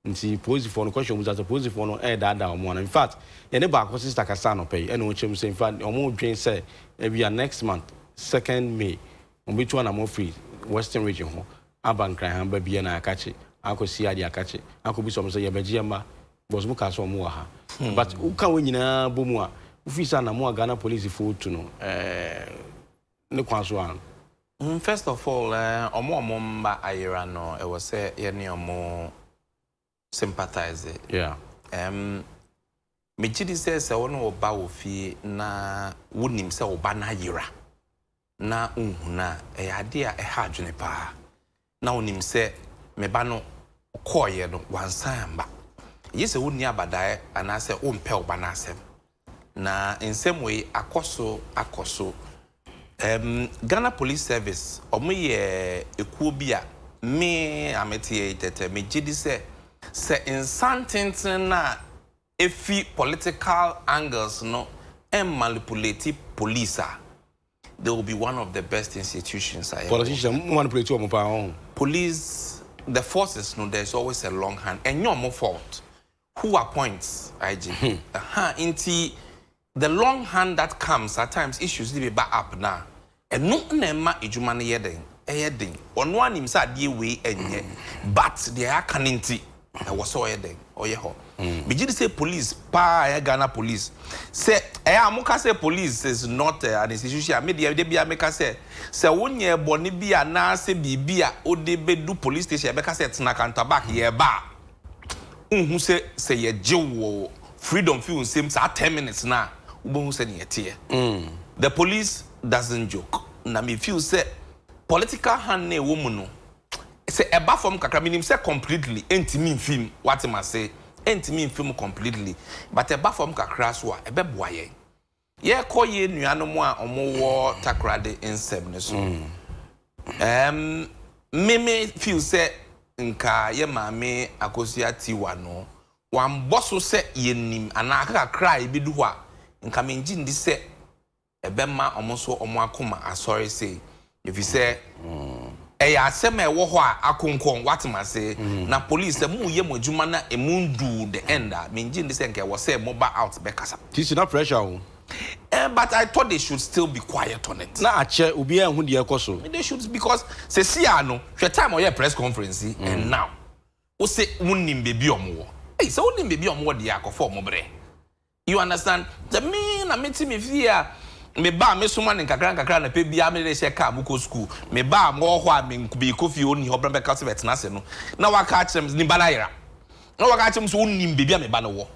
Nti pose for no question was at pose for no that one. In fact, any back sister kasa no pay. And we say in fact omo dream say we are next month 2nd May, on which one I'm free, Western region, Aban Cran, baby, and I catch it. I could see I catch it. I could be some say, Bajima was Mukas or Moaha. But who can win in a Bumua? Ufisa na more Ghana police food to know. No Quaswan. First of all, Omo Momba Irano, I was say, any more sympathize it. Yeah. Mijidi says, I want to bow fee na wouldn't himself bana yira. Na unhuna idea hardwene pa na onim se meba no koye no wansamba yese wonni abadae ana se ompe oba na asem na nsem we akoso Ghana Police Service omoye ekuo bia me amete tete me gidi se insantin na efi political angles no manipulate police they will be one of the best institutions. Politicians manipulate your police, the forces, no, there's always a long hand, and you're more fault. Who appoints IG? Inti the long hand that comes at times issues be back up now. And no nema ijumani yeden. Eding. On one him said ye way and but the akanti I was so eding or ye ho. Begin to say police, Ghana police. Say, Amuka say police is not an institution. Media, they be a make say, when ye bonibia na se bibia, o de be do police station, because it's na tabak ye ba. Who say ye Joe freedom feel same 10 minutes now. Who say ye tear. The police doesn't joke. Na me feel say political hand ne woman. Say a from kakra minim say completely enti mean film what I say enti mean film completely but a from kakra so a be boaye ye call ye nuano mo a omo wo takrade ensem ne so me feel say nka ye maame akosia tiwa no wan boso say ye nim ana kakra e bi du ho a nka menji ndi say ebe ma omo so omo akoma asori say if you say aseme wo ho a akonkon what ma say na police mu ye modwuma na emundu the end menji ndi say nke wo say mobile out bekasa this is not pressure but I thought they should still be quiet on it na ache obi ehun de ekoso they should because say see no hwe time or press conference and now wo say wonnim bebi omwo say wonnim bebi omwo de akofo omobre you understand the me na meti me fear me ba me suma ne kakra na pe bia me de she ka buko school me ba mo ho a me nkubi kofi oni ho bra be ka se betena se no na waka achem ni balayira na waka achem so onim bebia me ba no wo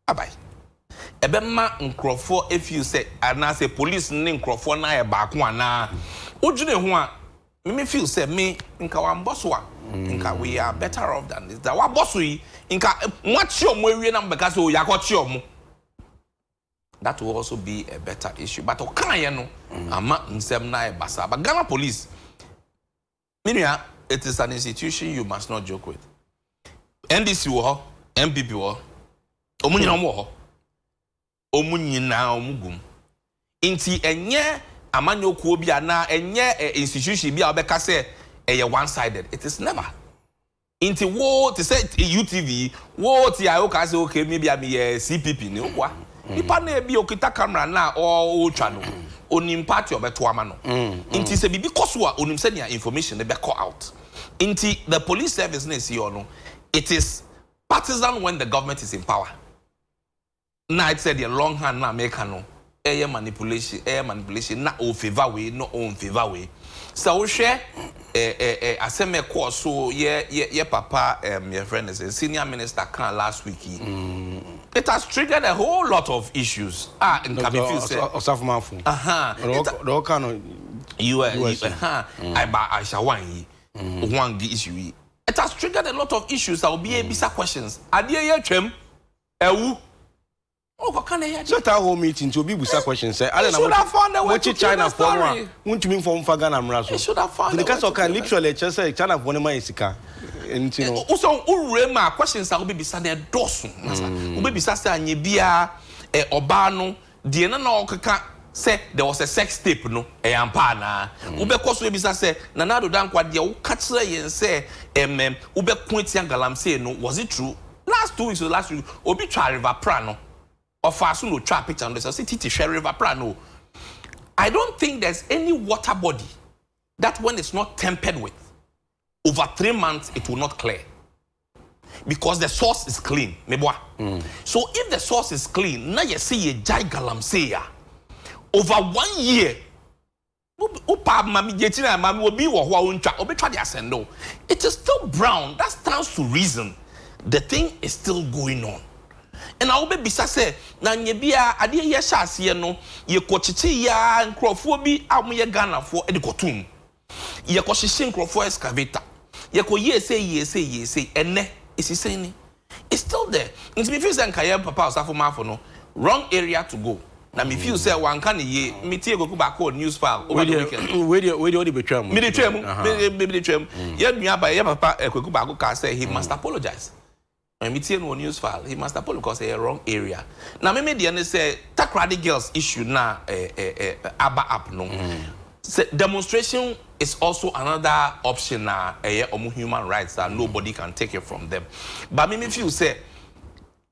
abai ebe ma nkrofo if you say ana say police ne nkrofo na e ba ko ana odwene ho a me feel say me nka wa mboso a nka we are better off than this that wa boso yi nka mwachi omo ewie na mbeka so yakochi omo. That will also be a better issue. But okay, no, ama nsem na basa. But Ghana police, meaning it is an institution you must not joke with. NDC wo, MPP wo, omunyina omo ho, omunyina omugum. Inti enye amanyokuo bia na enye institution bia obeka say one sided. It is never. Inti wo to say UTV, wo ti ayo ka say okay maybe am CPP ni okwa. Nipa na ebi okita camera na o twa no onim party obeto ama no nti se bibi koso a onim se nia information be call out nti the police service na see no it is partisan when the government is in power na it said the long hand na make no manipulation na o favor way no on favor way so we share aseme course so ye papa your friend is a senior minister can last week it has triggered a whole lot of issues in Kabifil say I shall one issue it has triggered a lot of issues that will be bisa questions adie ye twem ewu so that whole meeting to be busa questions say I don't know what China for one want to inform for Ghana mraso should have found because can literally just say China for my sika and you know also urema questions that will be bisa there dosun will be bisa say anye bia oba no de na okeka say there was a sex tape no ampa na ube koso bisa say nanado dankwa de wo ka kire yen say ube kuntia galamse no was it true last 2 weeks or last week obi twa river pra no of us no trap picture on the city share river plano. I don't think there's any water body that when it's not tempered with over 3 months it will not clear because the source is clean so if the source is clean now you see a gigalam say over 1 year it is still brown. That stands to reason the thing is still going on. And I will be say, na nyebia ade ye hyase no ye kochichi ya nkrofo bi amoye Ghana for edikotum ye kochichi nkrofo excavator ye ko ye say ene isise ni it's still there. It me feel say nkaye papa osafo mafo no wrong area to go na me feel say wan kan ye me tie goku ba call news file over the weekend we dey betwam me dey twam ye nua ba ye papa goku ba go ka say he must apologize. And we see no news file. He must apologize because a wrong area. Now, me the say takradi girls issue na aba up no. Demonstration is also another option na human rights that nobody can take it from them. But me feel say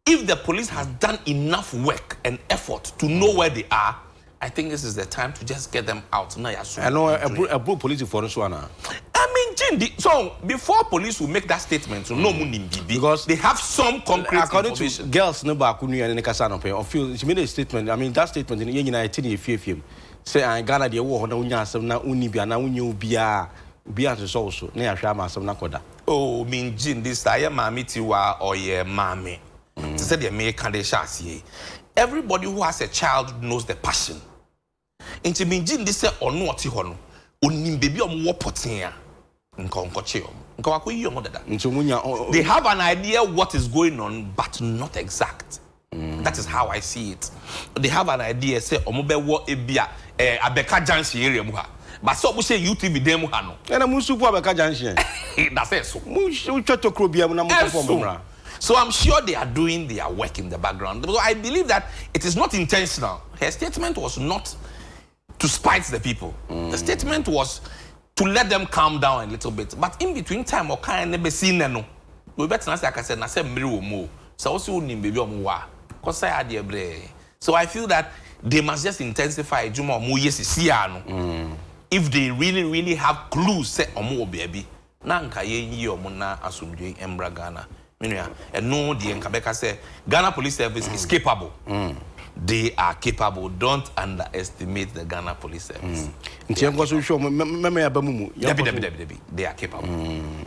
if the police has done enough work and effort to know where they are, I think this is the time to just get them out. No, I know a police for us one. I mean, so before police will make that statement, so no money because they have some concrete according information. To girls no back kunu and Nekasano pay or feel she made a statement. I mean that statement in United fear say I Ghana the war na unya some na unibia na unyu bia to so so na ahwa ma some na koda. Oh, mean Jin this I am mammy tiwa or ye mammy. To say the American de chassis. Everybody who has a child knows the passion. Into mean Jin this say or no tihono. Unim baby or potia. They have an idea what is going on, but not exact. That is how I see it. They have an idea, say, Omobe wo ebia abeka jansi area muha. But so we say UTV demo hano. And a musupu abeka jansi. That's it. So. So I'm sure they are doing their work in the background. So I believe that it is not intentional. Her statement was not to spite the people. The statement was to let them calm down a little bit. But in between time, or kind of seen no. We better not say I said, I said more. So also baby because I had the bre. So I feel that they must just intensify Juma mo if they really have clues say omo baby. Nanka ye omuna asumdwe embra Ghana. And no the Nkabeka say Ghana Police Service is capable. They are capable. Don't underestimate the Ghana Police Service. They are capable.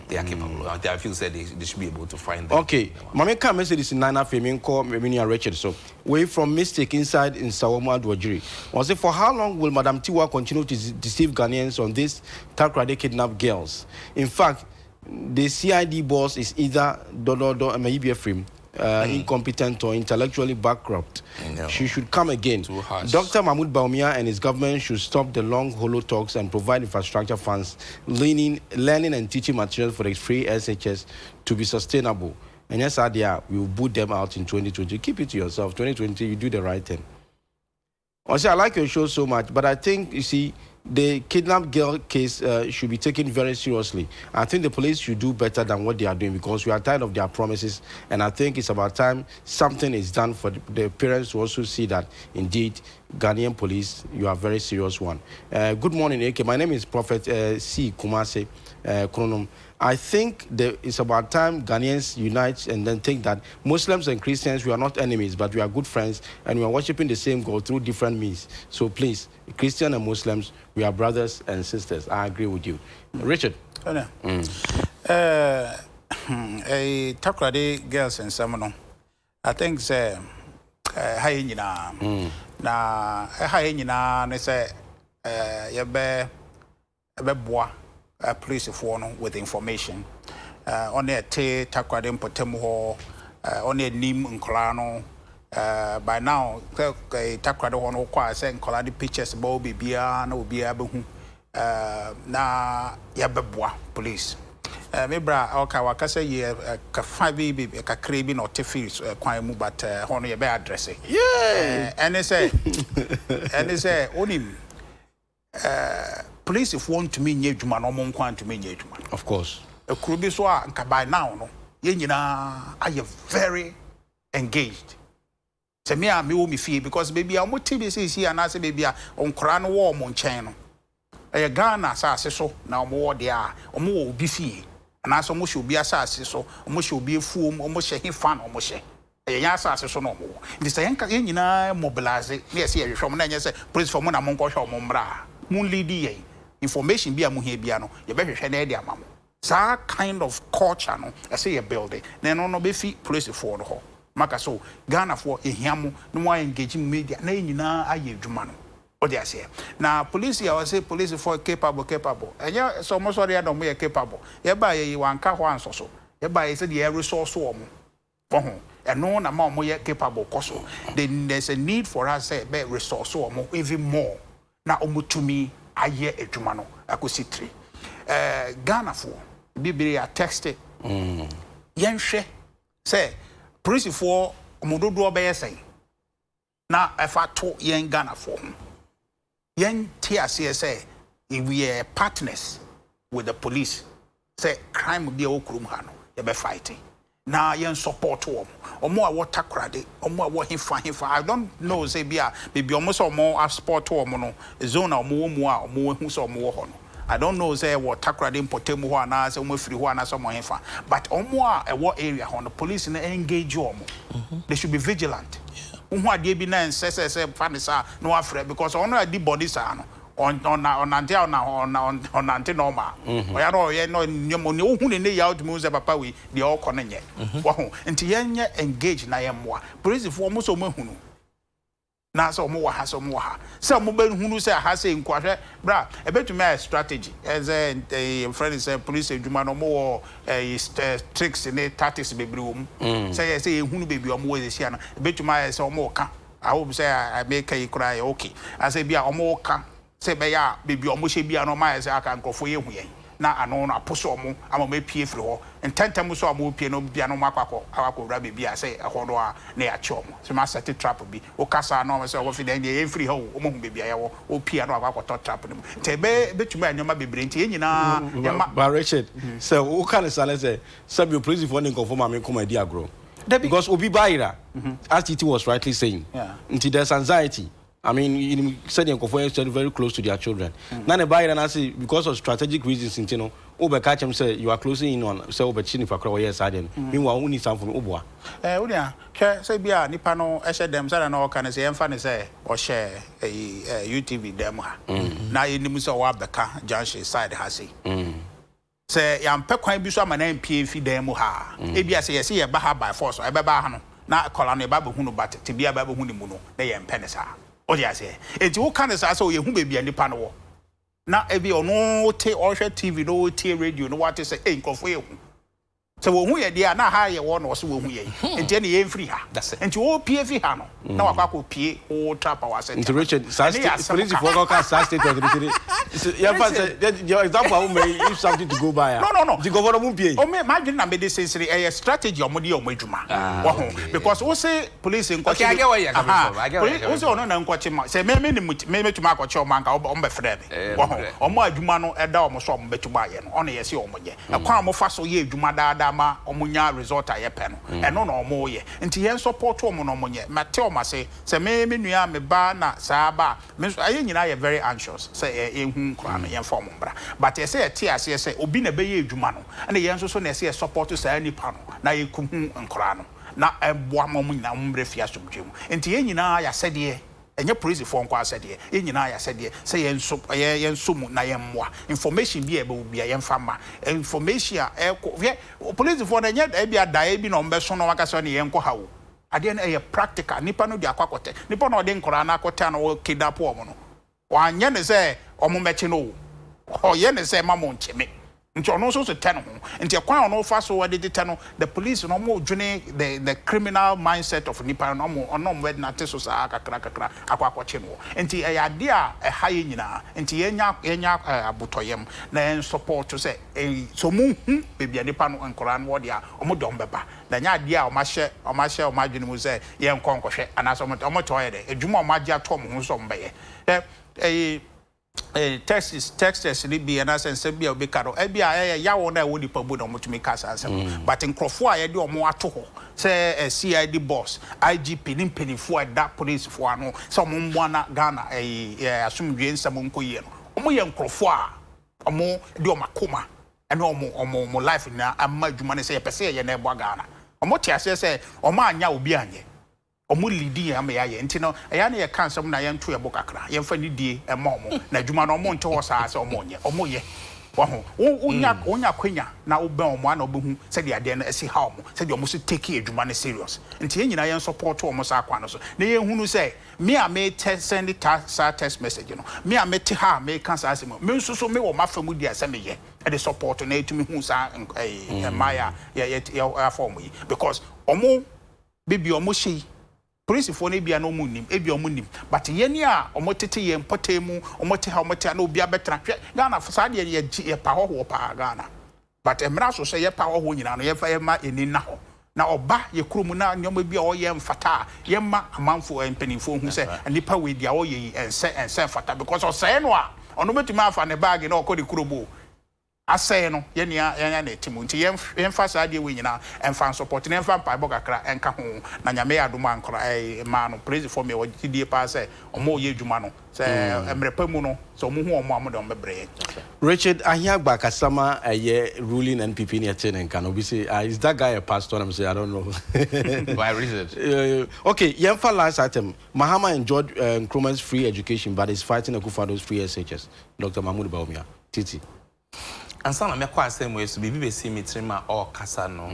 They are capable. I feel said they should be able to find them. Okay. Mama can message this in Nana Femin call Meminia Richard. So way from mistake inside in Sawoma Dwajiri. Was it for how long will Madam Tiwa continue to deceive Ghanaians on this Takrade kidnapped girls? In fact, the CID boss is either Dodo and maybe a frame. Incompetent or intellectually bankrupt. No. She should come again. Dr. Mahmoud Baumia and his government should stop the long hollow talks and provide infrastructure funds, learning and teaching materials for the free SHS to be sustainable. And yes, Adia, we will boot them out in 2020. Keep it to yourself. 2020, you do the right thing. Also, I like your show so much, but I think, you see, the kidnapped girl case should be taken very seriously. I think the police should do better than what they are doing because we are tired of their promises. And I think it's about time something is done for the parents to also see that, indeed, Ghanaian police, you are a very serious one. Good morning, AK. My name is Prophet C. Kumase Kronom. I think it's about time Ghanaians unite and then think that Muslims and Christians, we are not enemies, but we are good friends and we are worshiping the same God through different means. So please, Christian and Muslims, we are brothers and sisters. I agree with you. Richard. Takrade girls and Samono. I think say Hayina. Na Hayina, they say Yabe bois. Police with information on their Takrade Potemo on their Nim Nkolano. By now, Takrade one or saying Koladi pictures Bobby Bia no Bia na Yabebois police. Mebra okay wakasa ye ka 5 baby ka crebi no tefis kwan mu but hono ye be address. Yeah. And they say onim police if want to mean yejuma no mon kwan to mean yejuma. Of course. A crew be so nka by now no ye nyina are very engaged. Se me a me wo me fie because baby am TV say here and say baby on kra no wo mo nchen no. E Ghana asase so na omo wo de a omo wo bi fie. Na so mo hye obi asase so omo hye obi efuom omo hye hifan omo hye. E nya asase so no omo. Ndi say yenka ye nyina mobilize na ye say ye hwom na nya say police for mo na mo nko hwe omo mbra. Mo lead ye information bi amu he bia no ye be hwehwe na e de amamo. Sa kind of culture no I say ye building. Na no be fi police for no ho. Maka so Ghana for ehiamo no mo engage media na nyina aye adwuma no. O dey say na police I say police for capable enya so mo so dey adom ye capable ye ba ye wanka ho anso so ye ba ye say the resource wo mo for ho eno na ma mo ye capable koso then there's a need for us say be resource wo mo even more na omutumi aye adwuma no akosi 3 Ghana for bibiri a text yenhwe say police for omododo be ye say na efa to yen Ghana for yen TSA say we are partners with the police say crime be okrum ha no you be fighting na yen support wo omo a water krade omo a wo hefa I don't know say bia maybe omo so omo support wo no zone a omo wo mu a omo hu so omo wo ho no I don't know say water krade impotemu ho ana say omo firi ho ana so omo hefa but omo a wo area ho no police na engage omo they should be vigilant who ade bi na say fanisa no afre because ono adi body sa no on normal oya no ye no nyemo ne ohu ne ya odmu ze papa we de okọ ne nye wo ho nti yenye engage na yemmoa police fo mo so mahunu na so mo wa ha so mo wa ha se mo ba hunu se ha se nkwahwe bra e betumi a strategy as a friend say police adwuma no mo tricks ne tactics bebre wo mu say ehunu bebi o mo we sia na e betumi a se o mo ka I hope say I make a cry okay I say bia o mo ka se be ya bebi omo hye bia no ma se aka nkofo ye hu yen na ano na poso omo ama me pie firi ho ententem so omo pie no bia no makwakọ awakọ bebi a se ehodo a na ya che omo se ma set trap bi o kasa no se o fi den ye firi ho omo hu bebi a ya wo o pie no awakọ trap no te be betuma anyoma bebre nti ye nyina but Richard so o kan say sabi police for nkofo ma me come adi agro because obi baira as Titi was rightly saying until there's anxiety I mean, you said you're very close to their children. Now, the buyer and I say because of strategic reasons, you know, Uber catch him say you are closing in on say Uber chin if I cry yes, I didn't. Meanwhile, we need something from Uber. Unia, say be a Nipano, I said them, said no can say, I'm funny say or share a UTV demo. Now, in the Musa Wabaka, Josh side has he. Say, I'm Pequine Biswa, my name PF demo ha. Maybe I say, I see a Baha by force, I Babahano, not colony Babu Hunu, but to be a Babu Hunimuno, they am penisa. Oh yes, enti wo kan sa so ye hu bebi anipa no wo na ebi ono te ohwe TV no te radio no wate say nkofo ye hu se wo hu ye dia na ha ye wo no so wo hu ye enti ne ye mfiri ha enti wo pie fi ha no na wakwa pie o trap our center enti Richard police for go sa state authority your example how may if something to go by no the governor mun pie o me imagine na me dey say a strategy o mo dey o mo adwuma wo ho because we say police nko okay I get where you coming from I get where we say ono na nko chima say me tuma akọche o man ka o be frɛ me wo ho o mo adwuma no eda o mo so o mo betuma ye no ono ye se o mo ye ekwan mo fa so ye adwuma daada ma o mo nya result aye pe no eno na o mo ye nti yen support o mo no mo ye mate o ma say me nua me ba na saa ba me aye nyina ye very anxious say ehun kra no yen form mbra but ye say ye tie ase say obi na be ye adwuma no na yen so na say support saa nipa no na ye kuhu nkra no na eboa mo nyina mbre fia somdwem nti yen nyina ya sede enye police for nkwa asede yen nyina ya sede say yen sum na yen moa information bi e be obi yen fama information a police for na enye e bia da e bi na ombe so no waka so na yen ko hawo ade na e practical nipa no di akwakote nipa no de nkora na akota na wo kidnap o mo no wanye ne say omo meche no o ye ne say mamo ncheme nti ono so ten ho nti kwan ono fa so wade de ten the police no mo dwene the criminal mindset of nipa no mo ono mo wed na te so sa kakra akwakoche no nti e ade a e ha ye nyina nti yenya abotoyem na en support to say so mu bebia nipa no nkora no wode a omo dom beba na nya ade a o ma dwene mu say ye nkonkɔhwɛ anaso omo toye de adwuma o ma gye atom ho so mbeye Texas ni bi na sense bi obi karo e bi a ya wo na wo di pabu na mutumi kasa asem but nkrofo a ye de omo ato ho say CID boss IGP ni mpenifo da police fo ano say omo mmoa na Ghana asumdwe nsam nkoyie no omo ye nkrofo a omo de omo akoma ene omo life na amma adwuma ne say ye pese ye na ebo Ghana omo ti ase say omo anya obi anye omo lidi ya me ya ye nti no ya na ye kan som na ye nto ye bokakra ye mfa ni die e ma omo na adwuma no omo nto ho saa se omo ye wo ho onya kwanya na wo ben omo na obehu se de ade na esi ha omo se de omo so take adwuma no serious nti ye nyina ye support omo sa kwa no so na ye hunu se me a me send text message no me a me te ha me kan sa se me nso so me wo mafamu dia se me ye e de support na etumi hu sa maya ye form yi because omo bibi omo hye police for na bia no munim ebi omunim but yeni a omotete ye mpotemu omote ha omote na obi abetra Ghana fa de ye pa ho pa Ghana but emra so se ye pa ho nyina no ye fa ye ma eni na ho na oba ye krumu na nyoma bia o ye mfata ye ma amanfo empenifo hu se nipa we dia o ye ense mfata because o se no a ono betuma afa ne bag na okodi krumu I say no, yenya netimunti emphasize the way na emfa support na emfa mpaibo kakra enka ho na nyame adoma nkora ma no praise for me o gidie pa say omo ye dwuma no say emrepa mu no so omo hu omo amode ombebre. Richard Ahiagba Kasama ruling NPP near ten and can be say is that guy a pastor? I'm saying I don't know. Why Richard? Okay, Yemfa last item. Mahama enjoyed Nkrumah's free education, but is fighting Akufado's free SHS. Dr. Mahmoud Baumia, Titi. And some of my same ways to be BBC Mitrima or Kasano.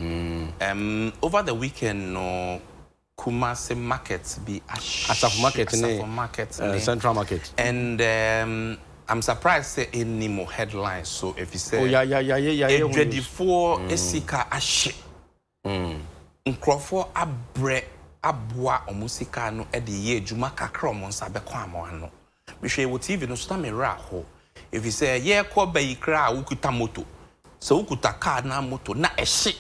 Over the weekend, no Kumasi markets be Asaf market, central market. And I'm surprised say any more headlines. So if you say, oh yeah. Ready for Esika Ashe. Nkrofo abre abua omusika no e de ye adwuma kakra omonsa be kwa amano. Bihwe wo TV no sta me ra ho. If you say, yeah, call by cra, ukuta moto. So ukuta car na moto na ehye.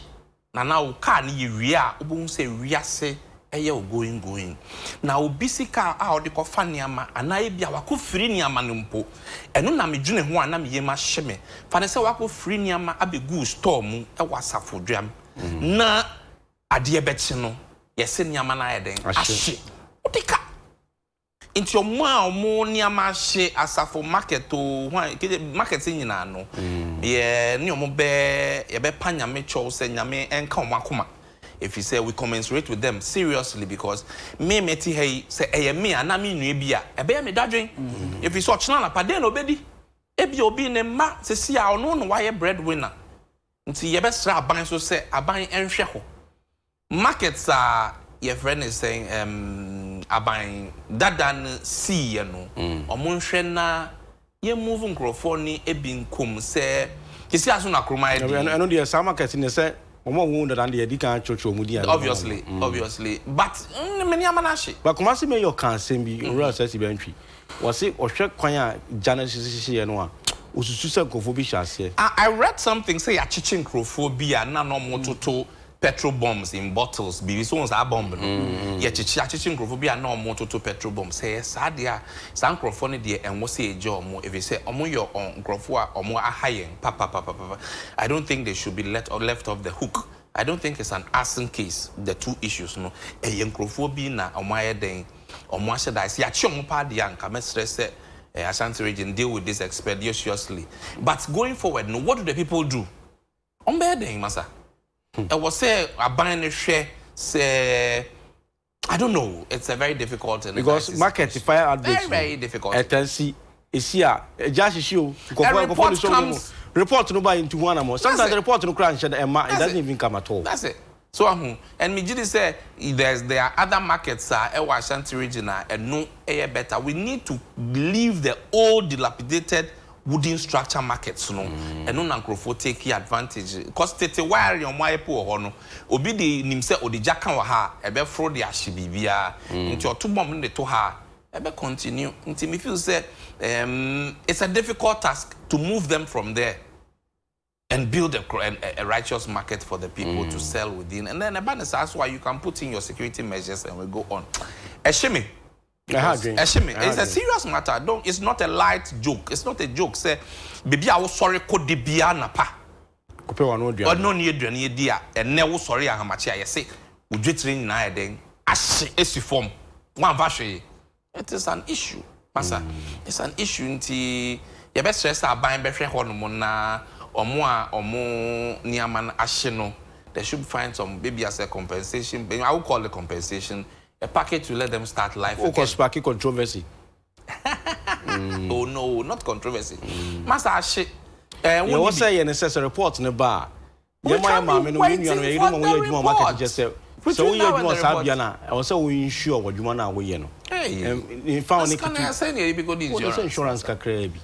Na na car ni wia, obun say wiase eye going. Na obisi car a odi ko fa niama ana e bia wako free niama no mpo. Eno na medwene ho ana me yema hyeme. Fa ne se wako free niama abegu store mu e wasafo dwam. Na ade ebechi no, yese niama na yeden ahye. Odika into your omo niama hye asafo market o market nyina no ye ni omo be ye be panyame chow se nyame enka omo akoma. If you say we commensurate with them seriously because me meti hey say eye me ana me nua bia e be me dadwen. If you so china na pade na obedi e bi obi ne ma se si a ono no why breadwinner nti ye be sra aban so say aban enhwe ho markets are your friend is saying aban dadan see no omonhwe na ye move nkrofo ni ebinkom say kisi aso na kroma e I know the some market in say omo wu dadan de di kan chocho mu di obviously but many amanashi but Kumasi me your can say bi ora say si bantwi was say ohwe kwan a genesis ye no a osusu say nkrofo bi hye I read something say ya chichi nkrofo bi a na no mototo petrol bombs in bottles bibi so once a bomb no ye chichi nkrofo bi a na omo toto petrol bombs say sadia san nkrofo ne de enwo say eje omo if you say omo your nkrofo a omo ahayen papa I don't think they should be left off the hook. I don't think it's an arson case, the two issues no nkrofo bi na omo ayeden omo ahye da say achi omo pa de anka mesre say Ashanti region deal with this expeditiously, but going forward no what do the people do on bedeng masa. I was say aban share say I don't know. It's a very difficult because market fire adverts very difficult. Etansi isia jashisho report no buy into one more. Sometimes the report no crash and it doesn't even come at all. That's it. So and me just say there are other markets Ashanti region and no air better. We need to leave the old dilapidated wooden structure markets no and no nkrofo take advantage because tete wire your my po ho no obi de nim se odija kan wa ha e be fro de ahye bibia nti otobom ne to ha e be continue nti me feel say it's a difficult task to move them from there and build a righteous market for the people to sell within, and then that's why you can put in your security measures and we go on. Eshimi. It's a serious matter. It's not a light joke. It's not a joke. Say, baby, I was sorry. Could the be na pa? Or no need any idea. And never sorry. I am I say, would you train na then? As form one version. It is an issue, Masa. It's an issue. Inti your best stress are buying better hormona or more niaman asheno. They should find some maybe as a compensation. I will call it compensation. A package to let them start life again. Because sparking controversy. Oh no, not controversy. Master Ashe. You was saying a necessary report in the bar. You don't know where you market just say. So we are doing Sabiana. I was so insure what you want to we know. Hey, in found insurance crazy.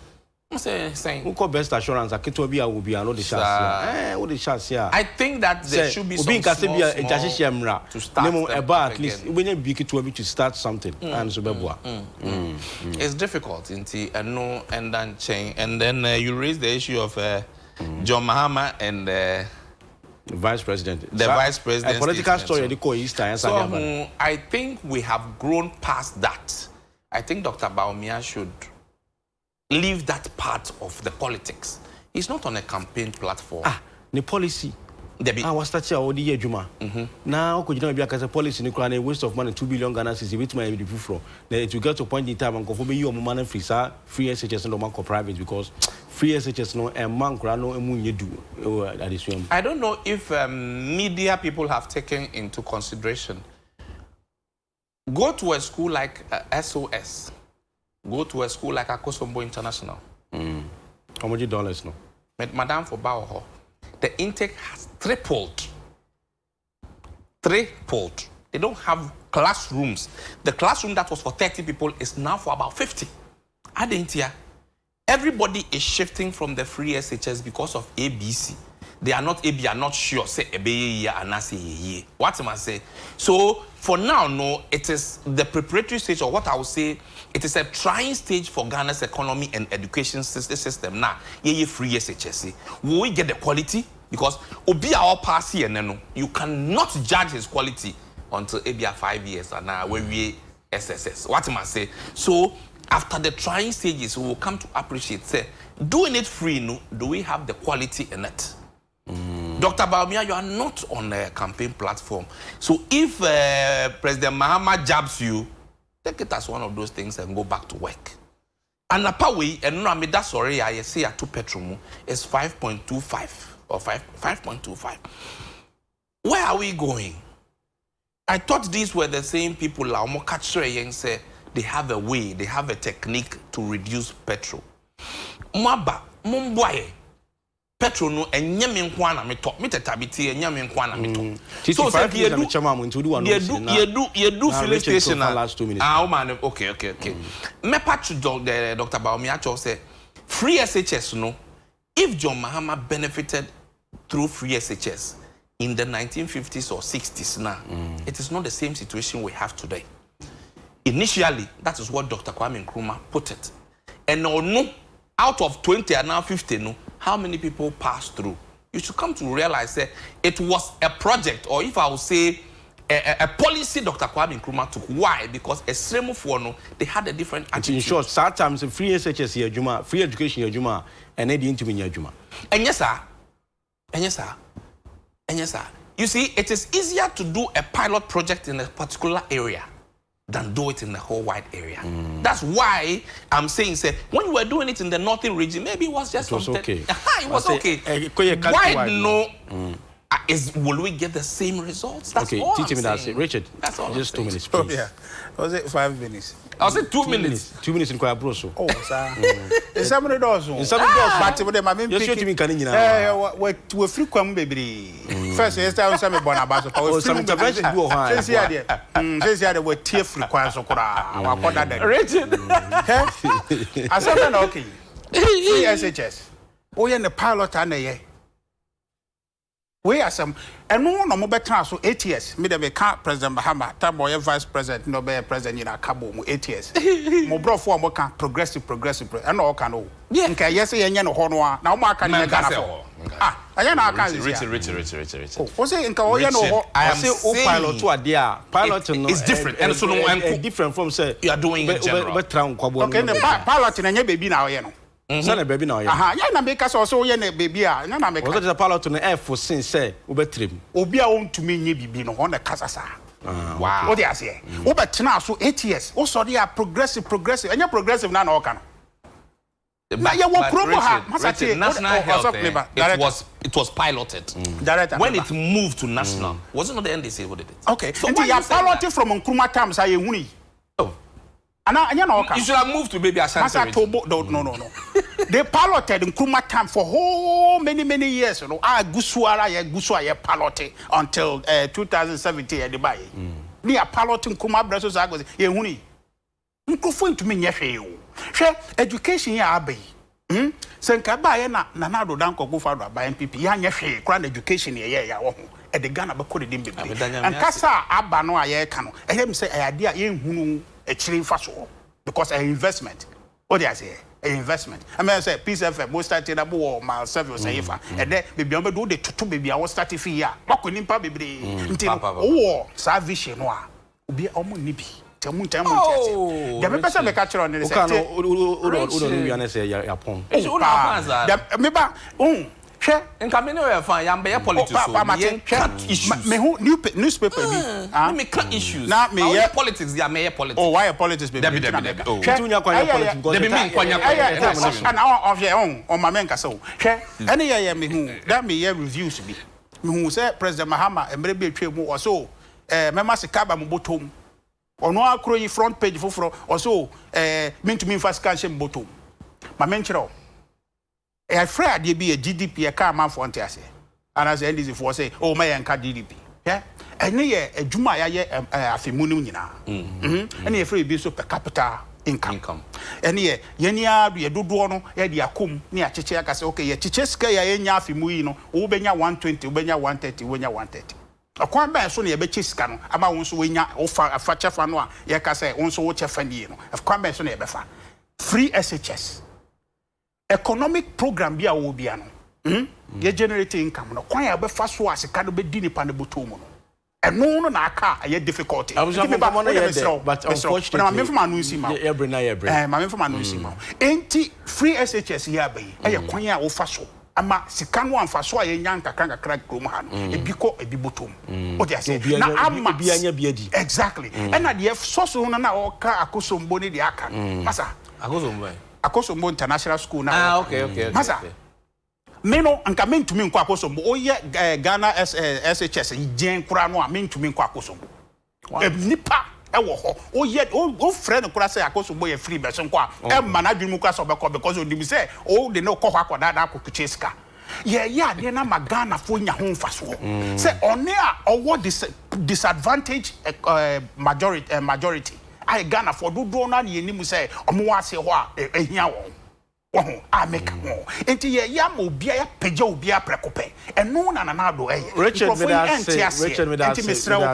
Saying who call best assurance a Kitobia will be another chance. What the chance here? I think that there should be some to start at least when you be to start something and so it's difficult and no and then change and then you raise the issue of John Mahama and the vice president. The vice president. A political story the call Easter. So I think we have grown past that. I think Dr. Baumia should leave that part of the politics. He's not on a campaign platform. The policy. I was starting already year Juma. Now, could you know because a policy in a waste of money 2 billion Ghana cedis which might be from. Then to get to a point in time and conform you money free SHS no man private because free SHS no a man grano and you do. I don't know if media people have taken into consideration. Go to a school like SOS. Go to a school like Akosombo International. How much dollars no? Madam for Baoho. The intake has tripled. Tripled. They don't have classrooms. The classroom that was for 30 people is now for about 50. Adentia. Everybody is shifting from the free SHS because of ABC. They are not AB, are not sure. Say a and I say ye. What am I say? So for now, no, it is the preparatory stage, or what I would say, it is a trying stage for Ghana's economy and education system. Now, ye free SHS. Will we get the quality? Because Obi our pass here, no, you cannot judge his quality until AB 5 years and now we SSS. What am I say? So after the trying stages, we will come to appreciate. Say, doing it free, no, do we have the quality in it? Dr. Baumia, you are not on a campaign platform. So if President Mahama jabs you, take it as one of those things and go back to work. And apaway, and no, I mean, that's sorry, I say at 2 petrol is 5.25 or 5.25. Where are we going? I thought these were the same people, Laumo Kachre, and say they have a way, they have a technique to reduce petrol. Mwaba, Mumbai. Petrol no enyame nkwa na meto metetabiti enyame nkwa na meto so say you do filling station last 2 minutes man okay me patch Dr. Baumia cho say free SHS no if John Mahama benefited through free SHS in the 1950s or 60s now it is not the same situation we have today. Initially that is what Dr. Kwame Nkrumah put it, and no out of 20 and now 50 no, how many people passed through? You should come to realize that it was a project, or if I would say a policy Dr. Kwame Nkrumah took. Why? Because extreme for no, they had a different attitude. In short, sometimes free SHS here, Juma, free education here, Juma, and they didn't mean Juma. And yes, sir. You see, it is easier to do a pilot project in a particular area than do it in the whole wide area. That's why I'm saying, say, when you were doing it in the northern region, maybe it was just okay. It was okay. Why no? Will we get the same results? That's okay, all teach me that. Richard, that's all. Just 2 minutes, please. Oh, yeah. Was it 5 minutes? I was it 2 minutes. 2 minutes in Kwabroso. Oh, sir. In some of those. In some of those. But my main picking. We're free, baby. First, yes, I was some Bonabaso. Oh, some intervention. Says here, we're tearful. Richard. I said, okay. Free SHS. Oh, yeah, the pilot and the we are some, and no one more better so 8 years. Me the can't President Mahama, Taboy vice president, no be president in a cabo 8 years. Mo bro for more can progressive, and all can all. Yeah, okay, yes, and no honor. Now, Mark can I can't Richard. Was it in Kawayano? I am saying pilot to a dear pilot is different, and so no different from say you are doing it general. Okay, the pilot and your baby now, you know. Son a baby now. Aha, ya make us also ye na baby a, ya na make. Was the pilot to the air for since say ubetrim. Obi a won to me nye bibi no on the kasasa. Wow. What they are say? Ubetena so 8 years. O so they are progressive. And you progressive na no kan. But national health, it was piloted. When it moved to national, wasn't not the NDC who did it. Okay. So when you are piloted from Nkrumah times, are you you should have moved to baby Ashanti. No. They piloted in Nkrumah time for many years. You know, Gusua piloted until 2017 at Dubai. They are piloting Nkrumah Brazos Agos. Yehuni. Nkrufo to me nyehwe. Hwe education ya abai. Senka ba ye na do dan kogu fa do ba MPP ya nyehwe kran education ye ya wo ho. E de Ghana be ko de dim bebe. And kasa aba no aye ka no. E hem say ayade a ye hunu a chilling fast because an investment. What do I say? An investment. I mean, I say, Peace FM, most started up or my service, and then baby, I'm do the two baby, I was starting here. What could you baby? Oh, salvation, be almost nippy. Temu. The me person me catch on the say. You na say ya pon. It's una me ba hwe nka me no we fan ya be politics so me who newspaper bi me cut issues na me ye politics ya me ye politics. Oh, why politics be Debi tunya kwanya politics because Debi me kwanya and of your on my men ka so hwe ene ye me hu that me ye reviews bi me hu say President Mahama emre bi atwa mu also mema sika ba mbotom ono akro yi front page foforo also mentumi fa sika hye mbotom ma menkyerɛ I afraid there be a GDP a car man for Antiase. And as the NDC for say, oh, my anchor GDP. Yeah? And here a Juma ya a Fimunina. And if free be so per capita income. And here, Yenia be a dudono, Edia cum, near Chichaka say, okay, Chicheska ya Fimuino, Ubenya 120, Ubenya 130, Ubenya 130. A quamba soon a bechiscano, about once winya, offer a facha fanwa, Yakase, also watch a fanino, of quamba soon a befa. Free SHS. Economic program bia wo bia no ye generate income no kwan ya be fa so asika no be di ni pa ne botom no eno no na aka ye difficulty but unfortunately ma me from anu nsi ma ma me from anu nsi ma enti free SHS here be ye kwan ya wo fa so ama sika no amfa so ye nya nkakra krom ha no ebi ko ebi botom o dia say na ama bi anya bi adi exactly and na the so no na o ka akosombo ni de aka masa akosombo Akosombo International School now. Okay. Masa. Me no anka mentumi nkwa akosombo. Oye Ghana SHS jen kura no a mentumi nkwa akosombo. Nipa ewo ho. Oye o friend kura say akosombo ye free be so nkwa. E ma na dwumu kura so be ko because odi bi say o de no ko akoda da akokuche sika. Ye ade na ma Ghana fo nya ho mfaso. Say one a owo disadvantage majority. I Ghana for do na ye nimu say omo ase ho a ehia wo a make ho enti ye ya ma obi ya pagya obi a prekope eno na do Richard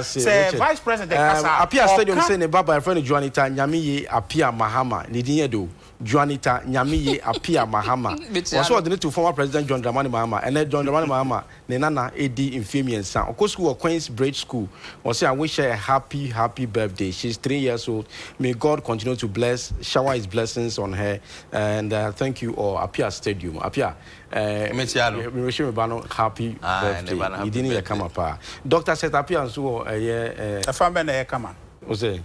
say vice president kasa Apia stadium say ne baba friend Juanita Nyamiye Apia Mahama ne din ye do Juanita Nyamiye Apia Mahama was ordinary to former president John Dramani Mahama and John Dramani Mahama ne nana edi infamiensa oko school of Queen's Bridge School was say I wish her a happy birthday. She's 3 years old. May God continue to shower his blessings on her, and thank you all. Apia Stadium Apia we wish you happy birthday. You didn't come up. Doctor said Apia so a family na come on say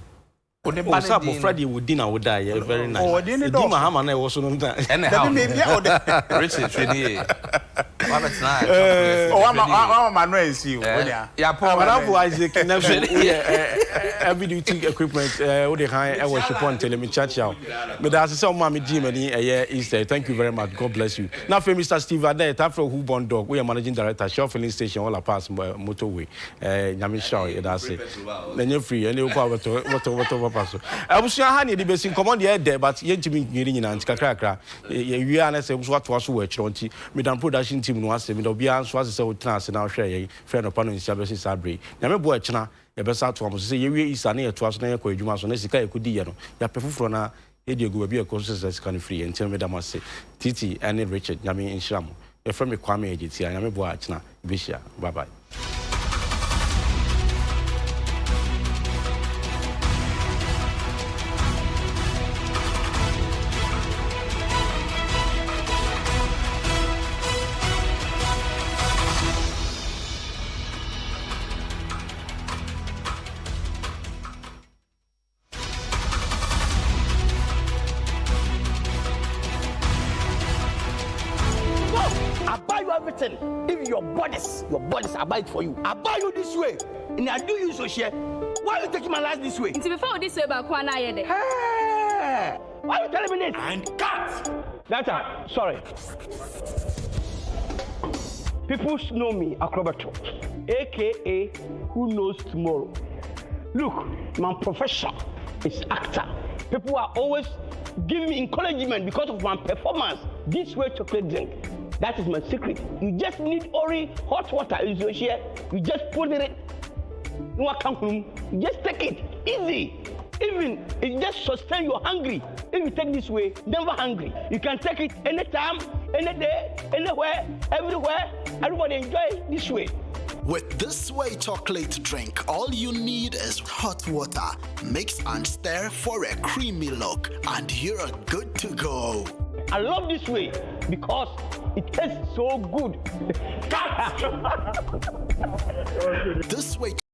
Freddie would dinner would die very nice. Oh, didn't do Mahama na was no that. And how Richard Trinier. Oh, I'm Manuel see you. Yeah, Paul Isaac every duty equipment the high worship on tell me church out. But as some mommy Jim Easter. Thank you very much. God bless you. Now for Mr. Steve Ade, after who born dog, we are managing director, Shell Filling Station, all pass motorway. Nyami Shaw, that's it. Then you're free and you go what I was honey the best in command there, but yet to be getting and Kakra. You are what was work, Madam Production team was me do bia so ase o tena ase na hwe ye friend of pano nsia be sabre na me bo a chena ye be sa to am so ye wie isa na ye to aso na ye kwa adwuma so na sika ye kodi ye no ya pefufuro na ye de go bia ko so sika no free entel me da mase Titi and Richard nyame nhira mo ye from me kwame agiti nyame bo a chena be hia bye bye. If your bodies I buy it for you. I buy you this way, and I do you so share. Why are you taking my life this way? It's before this way, but why are you telling me this? And cut. That's sorry. People know me, Acrobato, aka who knows tomorrow. Look, my profession is actor. People are always giving me encouragement because of my performance. This way chocolate drink. That is my secret. You just need Ori hot water. You just put it in what come. You just take it easy. Even it just sustain you hungry. If you take this way, never hungry. You can take it anytime, any day, anywhere, everywhere. Everybody enjoy this way. With this way chocolate drink, all you need is hot water. Mix and stir for a creamy look, and you're good to go. I love this way because it tastes so good. This way